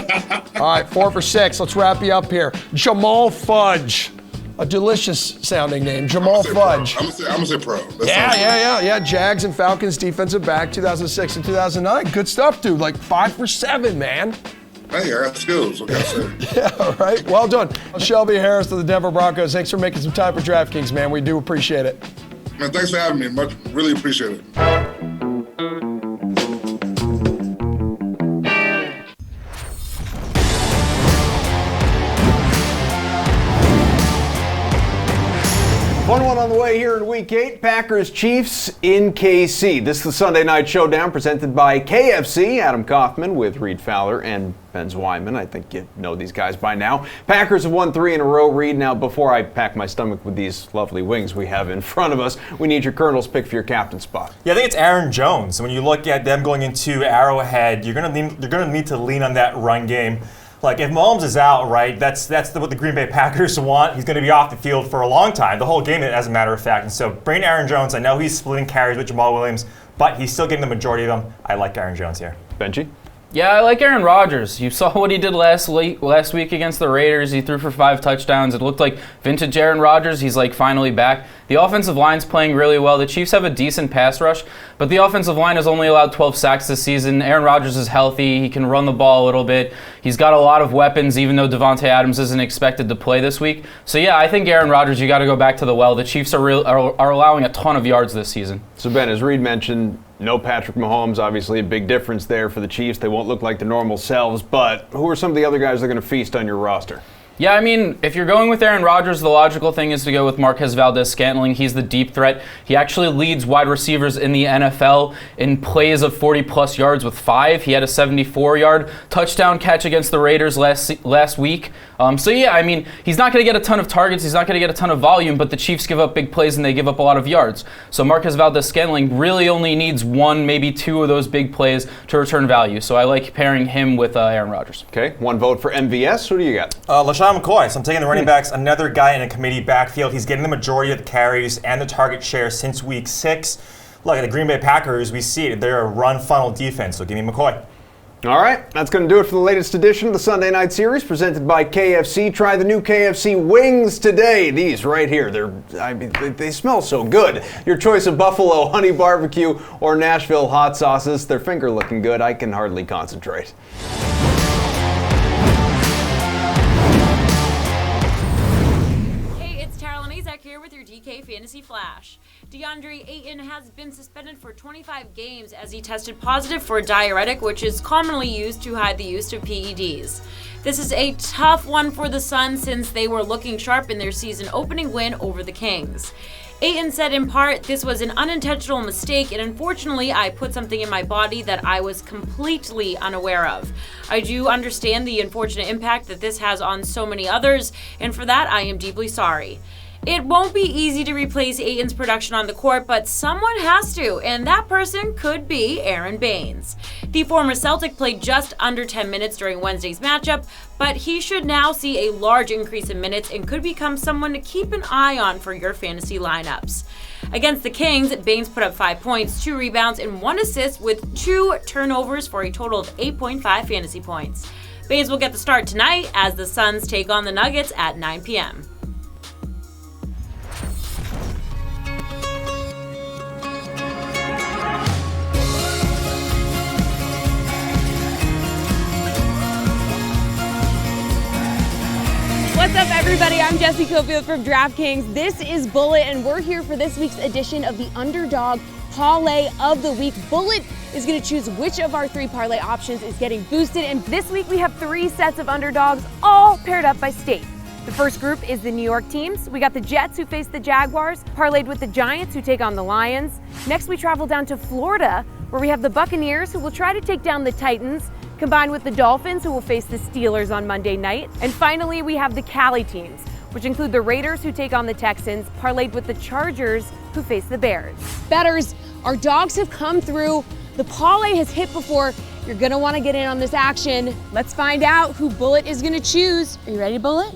All right, 4 for 6. Let's wrap you up here. Jamal Fudge. A delicious sounding name. Jamal Fudge. I'm gonna say pro. Yeah. Jags and Falcons defensive back, 2006 and 2009. Good stuff, dude. Like 5 for 7, man. Hey, I got skills. What can I say? Yeah, all right. Well done. Shelby Harris of the Denver Broncos. Thanks for making some time for DraftKings, man. We do appreciate it. Man, thanks for having me. Really appreciate it. Fun one on the way here in Week 8. Packers-Chiefs in KC. This is the Sunday Night Showdown presented by KFC. Adam Kaufman with Reed Fowler and Ben Zwyman. I think you know these guys by now. Packers have won 3 in a row, Reed. Now, before I pack my stomach with these lovely wings we have in front of us, we need your Colonel's pick for your captain spot. Yeah, I think it's Aaron Jones. When you look at them going into Arrowhead, you're gonna need to lean on that run game. Like, if Mahomes is out, right, that's what the Green Bay Packers want. He's going to be off the field for a long time, the whole game, as a matter of fact. And so bring Aaron Jones. I know he's splitting carries with Jamal Williams, but he's still getting the majority of them. I like Aaron Jones here. Benji? Yeah, I like Aaron Rodgers. You saw what he did last week against the Raiders. He threw for 5 touchdowns. It looked like vintage Aaron Rodgers. He's like finally back. The offensive line's playing really well. The Chiefs have a decent pass rush, but the offensive line has only allowed 12 sacks this season. Aaron Rodgers is healthy. He can run the ball a little bit. He's got a lot of weapons, even though Devontae Adams isn't expected to play this week. So yeah, I think Aaron Rodgers, you got to go back to the well. The Chiefs are allowing a ton of yards this season. So Ben, as Reed mentioned, no Patrick Mahomes, obviously a big difference there for the Chiefs. They won't look like their normal selves, but who are some of the other guys that are going to feast on your roster? Yeah, I mean, if you're going with Aaron Rodgers, the logical thing is to go with Marquez Valdez-Scantling. He's the deep threat. He actually leads wide receivers in the NFL in plays of 40-plus yards with 5. He had a 74-yard touchdown catch against the Raiders last week. So yeah, I mean, he's not going to get a ton of targets. He's not going to get a ton of volume, but the Chiefs give up big plays and they give up a lot of yards. So Marquez Valdez-Scantling really only needs 1, maybe 2 of those big plays to return value. So I like pairing him with Aaron Rodgers. Okay, 1 vote for MVS. Who do you got? LaShawn McCoy. So I'm taking the running backs, another guy in a committee backfield. He's getting the majority of the carries and the target share since week 6. Look, at the Green Bay Packers, we see it. They're a run funnel defense, so give me McCoy. All right, that's going to do it for the latest edition of the Sunday Night Series presented by KFC. Try the new KFC wings today. These right here, they smell so good. Your choice of Buffalo Honey Barbecue or Nashville hot sauces. Their finger looking good. I can hardly concentrate. Here with your DK Fantasy Flash. DeAndre Ayton has been suspended for 25 games as he tested positive for a diuretic, which is commonly used to hide the use of PEDs. This is a tough one for the Suns since they were looking sharp in their season opening win over the Kings. Ayton said in part, "This was an unintentional mistake, and unfortunately I put something in my body that I was completely unaware of. I do understand the unfortunate impact that this has on so many others, and for that I am deeply sorry." It won't be easy to replace Ayton's production on the court, but someone has to, and that person could be Aaron Baines. The former Celtic played just under 10 minutes during Wednesday's matchup, but he should now see a large increase in minutes and could become someone to keep an eye on for your fantasy lineups. Against the Kings, Baines put up 5 points, 2 rebounds, and 1 assist with 2 turnovers for a total of 8.5 fantasy points. Baines will get the start tonight as the Suns take on the Nuggets at 9 p.m. What's up, everybody? I'm Jesse Cofield from DraftKings. This is Bullet, and we're here for this week's edition of the Underdog Parlay of the Week. Bullet is going to choose which of our 3 parlay options is getting boosted, and this week we have 3 sets of underdogs, all paired up by state. The first group is the New York teams. We got the Jets, who face the Jaguars, parlayed with the Giants, who take on the Lions. Next, we travel down to Florida, where we have the Buccaneers, who will try to take down the Titans, combined with the Dolphins, who will face the Steelers on Monday night. And finally, we have the Cali teams, which include the Raiders, who take on the Texans, parlayed with the Chargers, who face the Bears. Bettors, our dogs have come through. The parlay has hit before. You're gonna wanna get in on this action. Let's find out who Bullet is gonna choose. Are you ready, Bullet?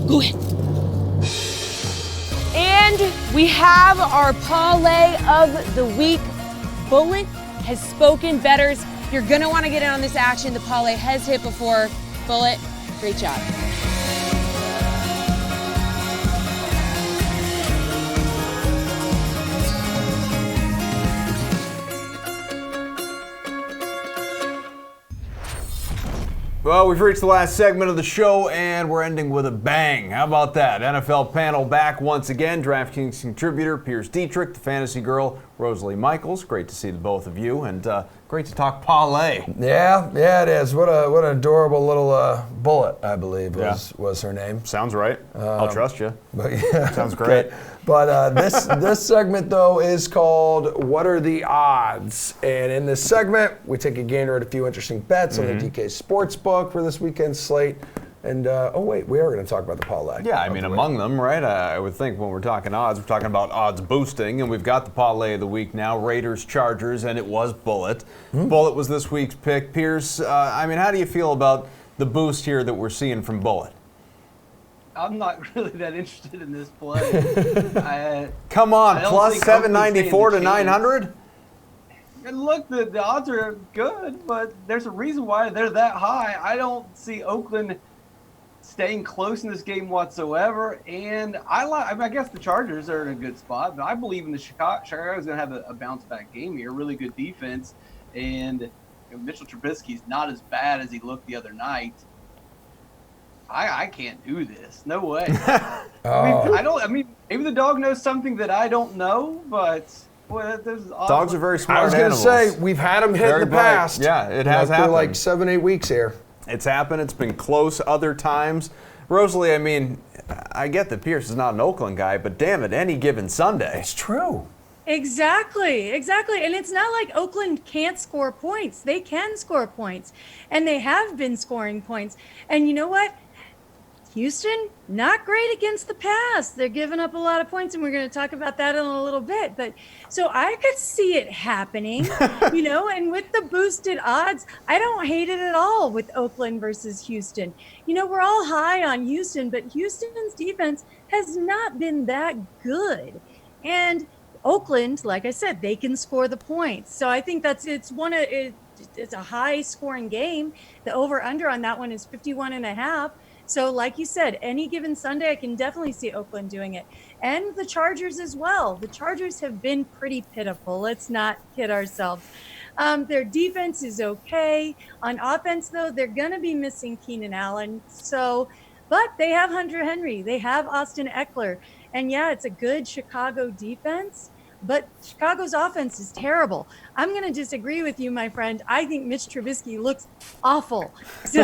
Go ahead. And we have our parlay of the week. Bullet has spoken. Bettors, you're going to want to get in on this action. The parlay has hit before. Bullet, great job. Well, we've reached the last segment of the show, and we're ending with a bang. How about that? NFL panel back once again. DraftKings contributor Piers Dietrich, the fantasy girl Rosalie Michaels. Great to see the both of you, and great to talk parlay. Yeah, it is. What an adorable little Bullet, I believe, was her name. Sounds right. I'll trust you. But yeah, sounds great. Okay. But this segment, though, is called What Are the Odds? And in this segment, we take a gander at a few interesting bets on the DK Sportsbook for this weekend's slate. And, we are going to talk about the parlay. Yeah, I mean, among them, right? I would think when we're talking odds, we're talking about odds boosting. And we've got the parlay of the week now, Raiders, Chargers, and it was Bullet. Bullet was this week's pick. Piers, how do you feel about the boost here that we're seeing from Bullet? I'm not really that interested in this play. Come on, plus 794 to 900? And look, the odds are good, but there's a reason why they're that high. I don't see Oakland staying close in this game whatsoever. And I guess the Chargers are in a good spot, but I believe in the Chicago's going to have a bounce-back game here, really good defense. And Mitchell Trubisky's not as bad as he looked the other night. I can't do this. No way. I mean, maybe the dog knows something that I don't know, but dogs are very smart. I was going to say we've had them hit in the past. Yeah, it has happened. Like 7-8 weeks here. It's happened. It's been close other times. Rosalie, I mean, I get that Pierce is not an Oakland guy, but damn it, any given Sunday. It's true. Exactly. And it's not like Oakland can't score points. They can score points, and they have been scoring points. And you know what? Houston, not great against the pass. They're giving up a lot of points, and we're going to talk about that in a little bit. But so I could see it happening, and with the boosted odds, I don't hate it at all with Oakland versus Houston. We're all high on Houston, but Houston's defense has not been that good. And Oakland, like I said, they can score the points. So I think it's a high scoring game. The over under on that one is 51.5. So like you said, any given Sunday, I can definitely see Oakland doing it. And the Chargers as well. The Chargers have been pretty pitiful. Let's not kid ourselves. Their defense is okay. On offense, though, they're going to be missing Keenan Allen. But they have Hunter Henry. They have Austin Eckler. And yeah, it's a good Chicago defense. But Chicago's offense is terrible. I'm going to disagree with you, my friend. I think Mitch Trubisky looks awful. So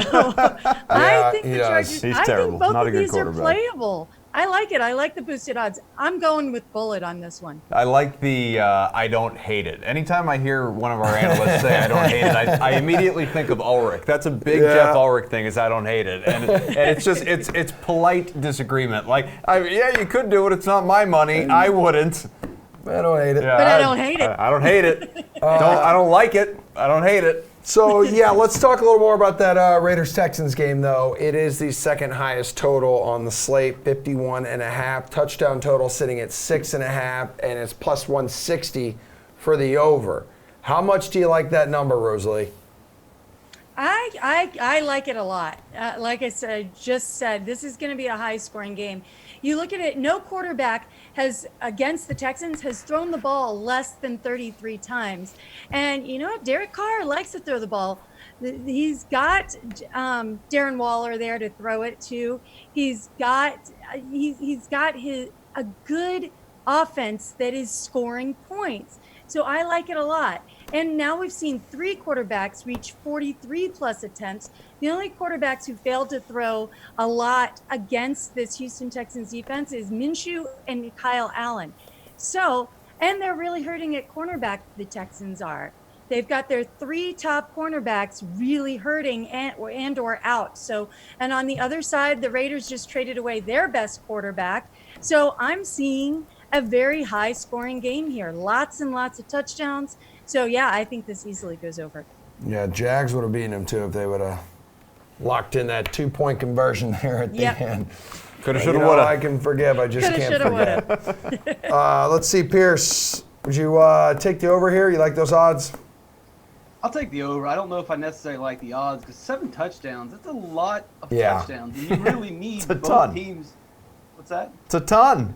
I think the Chargers, He's I terrible. think both Not of a good these are quarterback. playable. I like it. I like the boosted odds. I'm going with Bullet on this one. I like the I don't hate it. Anytime I hear one of our analysts say I don't hate it, I immediately think of Ulrich. That's a big Jeff Ulrich thing, is I don't hate it. And it's just, it's polite disagreement. Like, you could do it. It's not my money. I wouldn't. I don't hate it. Yeah, But I don't hate it. I don't hate it. I don't like it. I don't hate it. So, let's talk a little more about that Raiders-Texans game, though. It is the second highest total on the slate, 51.5. Touchdown total sitting at 6.5, and it's plus 160 for the over. How much do you like that number, Rosalie? I like it a lot. Like I just said, this is going to be a high-scoring game. You look at it, no quarterback against the Texans has thrown the ball less than 33 times. And you know what? Derek Carr likes to throw the ball. He's got Darren Waller there to throw it to. He's got a good offense that is scoring points. So I like it a lot. And now we've seen 3 quarterbacks reach 43-plus attempts. The only quarterbacks who failed to throw a lot against this Houston Texans defense is Minshew and Kyle Allen. And they're really hurting at cornerback, the Texans are. They've got their 3 top cornerbacks really hurting and or out. And on the other side, the Raiders just traded away their best quarterback. So I'm seeing a very high-scoring game here. Lots and lots of touchdowns. So, I think this easily goes over. Yeah, Jags would have beaten them, too, if they would have locked in that 2-point conversion there at the end. Coulda, shoulda, woulda. I can forgive. I just can't forget. Let's see, Pierce. Would you take the over here? You like those odds? I'll take the over. I don't know if I necessarily like the odds because 7 touchdowns, that's a lot of touchdowns. And you really need both teams. What's that? It's a ton.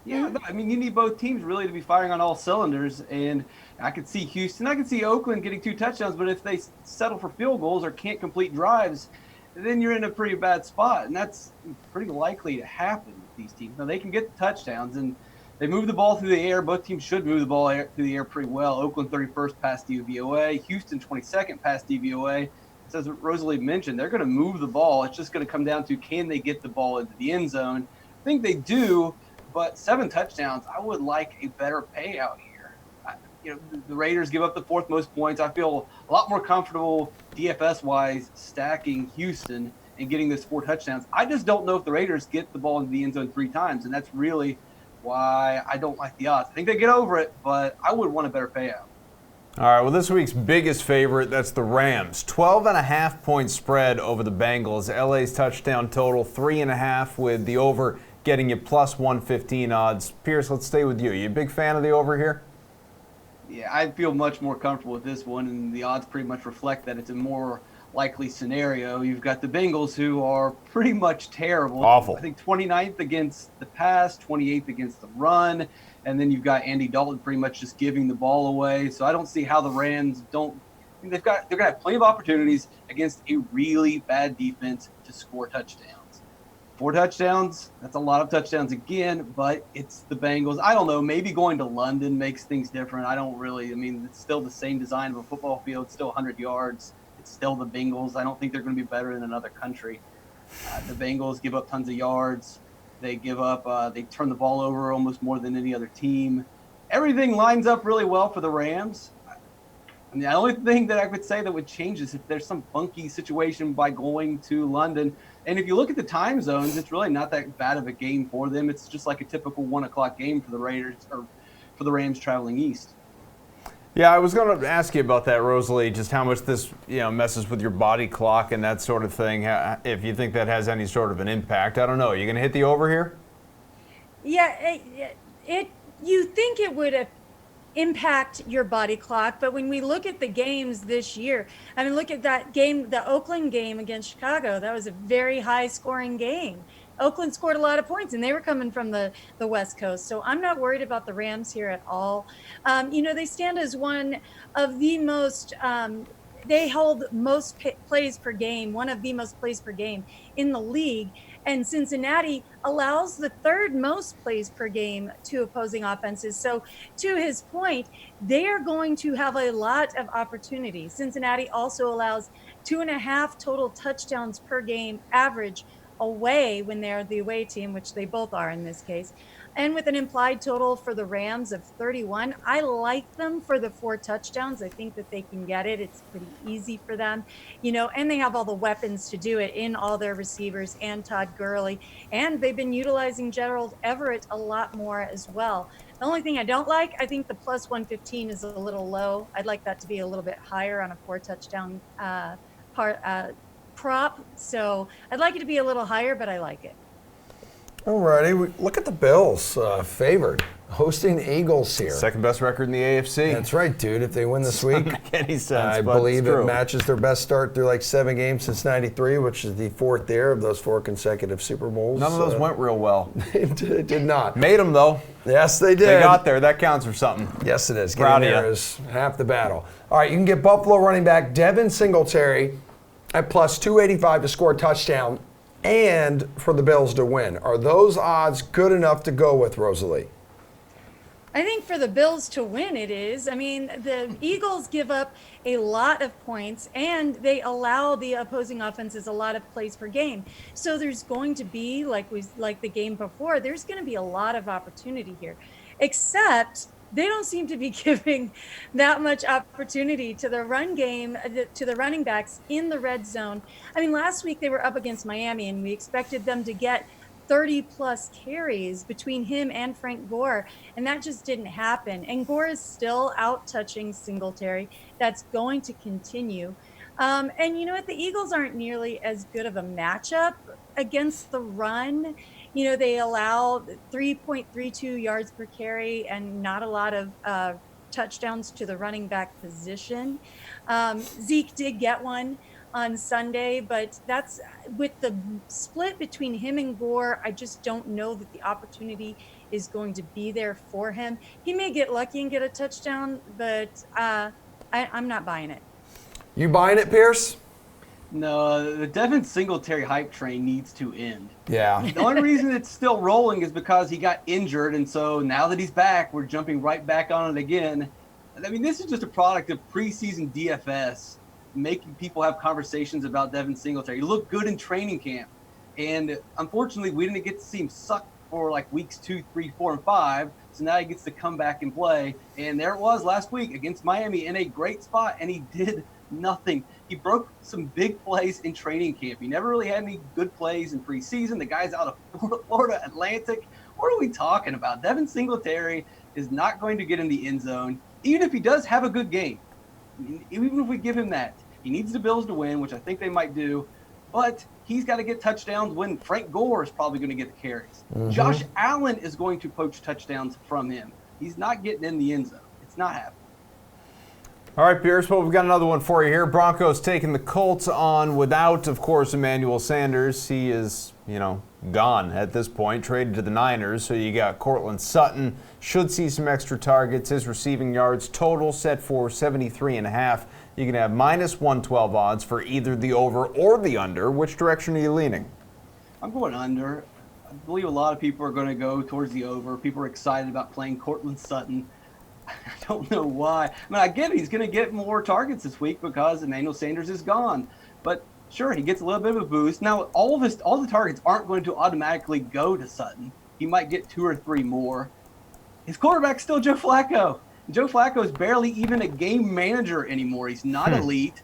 Yeah, I mean, you need both teams really to be firing on all cylinders. And I could see Houston, I could see Oakland getting 2 touchdowns, but if they settle for field goals or can't complete drives, then you're in a pretty bad spot. And that's pretty likely to happen with these teams. Now, they can get the touchdowns, and they move the ball through the air. Both teams should move the ball through the air pretty well. Oakland 31st past DVOA, Houston 22nd past DVOA. So as Rosalie mentioned, they're going to move the ball. It's just going to come down to can they get the ball into the end zone. I think they do. But 7 touchdowns, I would like a better payout here. The Raiders give up the 4th most points. I feel a lot more comfortable DFS-wise stacking Houston and getting those 4 touchdowns. I just don't know if the Raiders get the ball into the end zone 3 times, and that's really why I don't like the odds. I think they get over it, but I would want a better payout. All right, well, this week's biggest favorite, that's the Rams. 12.5-point spread over the Bengals. LA's touchdown total, 3.5, with the over getting you plus 115 odds. Pierce, let's stay with you. You a big fan of the over here? Yeah, I feel much more comfortable with this one, and the odds pretty much reflect that it's a more likely scenario. You've got the Bengals, who are pretty much terrible. Awful. I think 29th against the pass, 28th against the run, and then you've got Andy Dalton pretty much just giving the ball away. So I don't see how the Rams don't. I mean, they're going to have plenty of opportunities against a really bad defense to score touchdowns. 4 touchdowns, that's a lot of touchdowns again, but it's the Bengals. I don't know, maybe going to London makes things different. I mean, it's still the same design of a football field, still 100 yards. It's still the Bengals. I don't think they're going to be better than another country. The Bengals give up tons of yards. They they turn the ball over almost more than any other team. Everything lines up really well for the Rams. I mean, the only thing that I would say that would change is if there's some funky situation by going to London. And if you look at the time zones, it's really not that bad of a game for them. It's just like a typical 1 o'clock game for the Raiders or for the Rams traveling east. Yeah, I was going to ask you about that, Rosalie, just how much this messes with your body clock and that sort of thing, if you think that has any sort of an impact. I don't know. Are you going to hit the over here? Yeah, you think it would impact your body clock, but when we look at the games this year, I mean, look at that game, the Oakland game against Chicago. That was a very high-scoring game. Oakland scored a lot of points, and they were coming from the West Coast. So I'm not worried about the Rams here at all. They stand as one of the most they hold most plays per game, one of the most plays per game in the league. And Cincinnati allows the 3rd most plays per game to opposing offenses. So to his point, they are going to have a lot of opportunities. Cincinnati also allows 2.5 total touchdowns per game average away when they're the away team, which they both are in this case. And with an implied total for the Rams of 31, I like them for the 4 touchdowns. I think that they can get it. It's pretty easy for them, and they have all the weapons to do it in all their receivers and Todd Gurley. And they've been utilizing Gerald Everett a lot more as well. The only thing I don't like, I think the plus 115 is a little low. I'd like that to be a little bit higher on a 4 touchdown prop. So I'd like it to be a little higher, but I like it. All righty. Look at the Bills, favored, hosting the Eagles here. Second best record in the AFC. That's right, dude. If they win this week, doesn't make any sense, I believe it matches their best start through like 7 games since '93, which is the 4th there of those 4 consecutive Super Bowls. None of those went real well. It did not. Made them, though. Yes, they did. They got there. That counts for something. Yes, it is. Proud Getting of there you. is half the battle. All right, you can get Buffalo running back Devin Singletary at plus 285 to score a touchdown and for the Bills to win. Are those odds good enough to go with, Rosalie? I think for the Bills to win, it is. I mean, the Eagles give up a lot of points, and they allow the opposing offenses a lot of plays per game. So there's going to be, like the game before, there's going to be a lot of opportunity here. Except they don't seem to be giving that much opportunity to the run game, to the running backs in the red zone. I mean, last week they were up against Miami, and we expected them to get 30-plus carries between him and Frank Gore, and that just didn't happen. And Gore is still out-touching Singletary. That's going to continue. And you know what? The Eagles aren't nearly as good of a matchup against the run. They allow 3.32 yards per carry and not a lot of touchdowns to the running back position. Zeke did get one on Sunday, but that's with the split between him and Gore. I just don't know that the opportunity is going to be there for him. He may get lucky and get a touchdown, but I'm not buying it. You buying it, Pierce? No, the Devin Singletary hype train needs to end. Yeah. The only reason it's still rolling is because he got injured, and so now that he's back, we're jumping right back on it again. I mean, this is just a product of preseason DFS, making people have conversations about Devin Singletary. He looked good in training camp, and unfortunately, we didn't get to see him suck for like weeks 2, 3, 4, and 5. So now he gets to come back and play. And there it was last week against Miami in a great spot, and he did nothing. He broke some big plays in training camp. He never really had any good plays in preseason. The guy's out of Florida Atlantic. What are we talking about? Devin Singletary is not going to get in the end zone. even if he does have a good game, even if we give him that, he needs the Bills to win, which I think they might do, but he's got to get touchdowns when Frank Gore is probably going to get the carries. Mm-hmm. Josh Allen is going to poach touchdowns from him. He's not getting in the end zone. It's not happening. All right, Pierce, well, we've got another one for you here. Broncos taking the Colts on without, of course, Emmanuel Sanders. He is, gone at this point, traded to the Niners. So you got Cortland Sutton, should see some extra targets. His receiving yards total set for 73.5. You can have minus 112 odds for either the over or the under. Which direction are you leaning? I'm going under. I believe a lot of people are going to go towards the over. People are excited about playing Cortland Sutton. I don't know why. I get it. He's going to get more targets this week because Emmanuel Sanders is gone. But sure, he gets a little bit of a boost. Now, all the targets aren't going to automatically go to Sutton. He might get 2 or 3 more. His quarterback's still Joe Flacco. Joe Flacco is barely even a game manager anymore. He's not elite.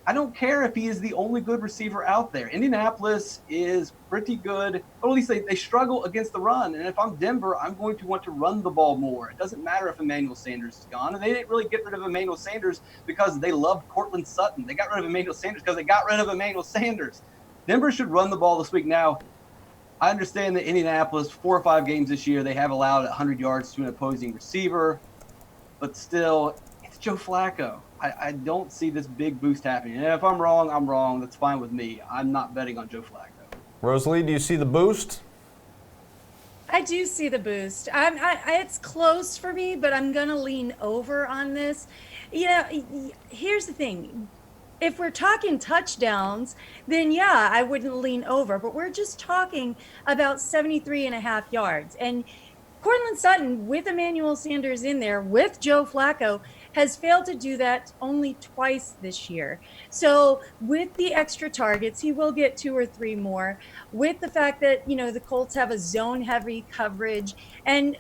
I don't care if he is the only good receiver out there. Indianapolis is pretty good. Or at least they struggle against the run. And if I'm Denver, I'm going to want to run the ball more. It doesn't matter if Emmanuel Sanders is gone. And they didn't really get rid of Emmanuel Sanders because they loved Cortland Sutton. They got rid of Emmanuel Sanders because they got rid of Emmanuel Sanders. Denver should run the ball this week. Now, I understand that Indianapolis, 4 or 5 games this year, they have allowed 100 yards to an opposing receiver. But still, it's Joe Flacco. I don't see this big boost happening. And if I'm wrong, I'm wrong. That's fine with me. I'm not betting on Joe Flacco. Rosalie, do you see the boost? I do see the boost. It's close for me, but I'm going to lean over on this. Here's the thing. If we're talking touchdowns, then yeah, I wouldn't lean over. But we're just talking about 73.5 yards. And Cortland Sutton, with Emmanuel Sanders in there, with Joe Flacco, has failed to do that only twice this year. So with the extra targets, he will get 2 or 3 more. With the fact that, the Colts have a zone-heavy coverage, and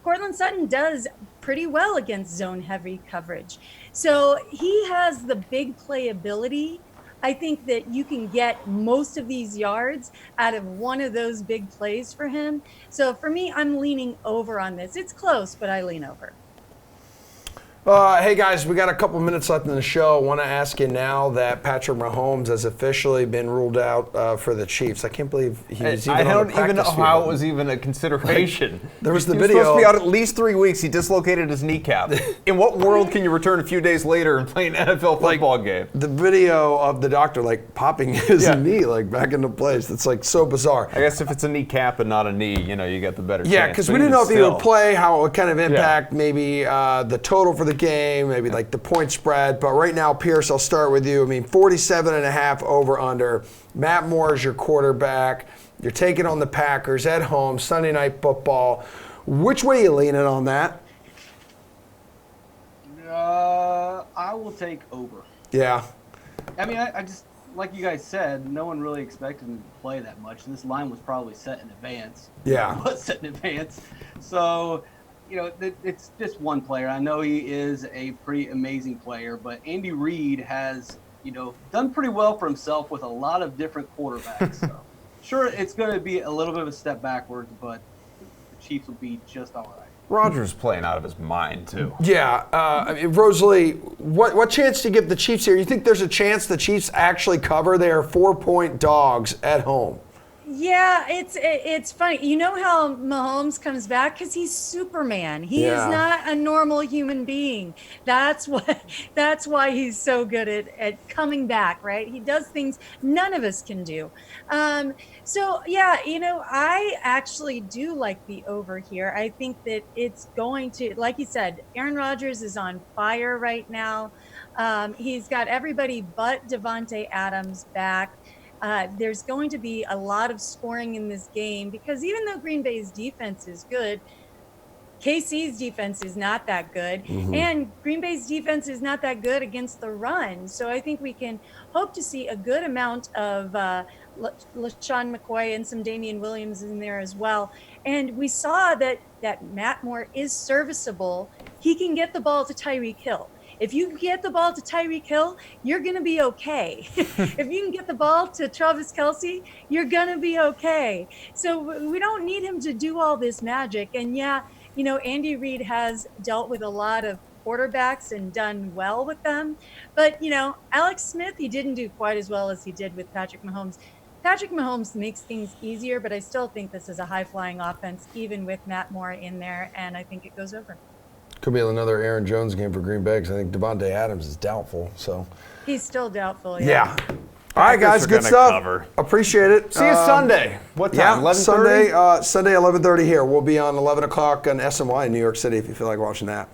Cortland Sutton does pretty well against zone-heavy coverage. So he has the big playability. I think that you can get most of these yards out of one of those big plays for him. So for me, I'm leaning over on this. It's close, but I lean over. Hey guys, we got a couple minutes left in the show. I want to ask you now that Patrick Mahomes has officially been ruled out for the Chiefs. I can't believe he's even on the practice field. I don't even know how it was even a consideration. There was the he video. He was supposed to be out at least 3 weeks. He dislocated his kneecap. In what world can you return a few days later and play an NFL football game? The video of the doctor popping his knee back into place. It's so bizarre. I guess if it's a kneecap and not a knee, you get the better chance. Yeah, because we didn't know if he would play, how it would kind of impact maybe the total for the game, maybe the point spread. But right now, Pierce, I'll start with you. 47.5 over under. Matt Moore is your quarterback. You're taking on the Packers at home, Sunday Night Football. Which way are you leaning on that? I will take over. Yeah. I just, like you guys said, no one really expected him to play that much. This line was probably set in advance. Yeah. It was set in advance. So, it's just one player. I know he is a pretty amazing player, but Andy Reid has, done pretty well for himself with a lot of different quarterbacks. So, sure, it's going to be a little bit of a step backwards, but the Chiefs will be just all right. Rodgers playing out of his mind, too. Yeah. Rosalie, what chance do you give the Chiefs here? You think there's a chance the Chiefs actually cover? They are 4-point dogs at home. Yeah, it's funny. You know how Mahomes comes back? Because he's Superman. He is not a normal human being. That's why he's so good at coming back, right? He does things none of us can do. So, yeah, I actually do like the over here. I think that it's going to, like you said, Aaron Rodgers is on fire right now. He's got everybody but Devontae Adams back. There's going to be a lot of scoring in this game because even though Green Bay's defense is good, KC's defense is not that good. Mm-hmm. And Green Bay's defense is not that good against the run. So I think we can hope to see a good amount of LaShawn McCoy and some Damian Williams in there as well. And we saw that Matt Moore is serviceable. He can get the ball to Tyreek Hill. If you get the ball to Tyreek Hill, you're going to be okay. If you can get the ball to Travis Kelce, you're going to be okay. So we don't need him to do all this magic. And yeah, Andy Reid has dealt with a lot of quarterbacks and done well with them. But, Alex Smith, he didn't do quite as well as he did with Patrick Mahomes. Patrick Mahomes makes things easier, but I still think this is a high-flying offense, even with Matt Moore in there, and I think it goes over. Could be another Aaron Jones game for Green Bay because I think Devontae Adams is doubtful. So he's still doubtful. Yeah. All right, guys, good stuff. Appreciate it. See you Sunday. What time? 11:30? Sunday, 11:30 here. We'll be on 11 o'clock on SNY in New York City if you feel like watching that.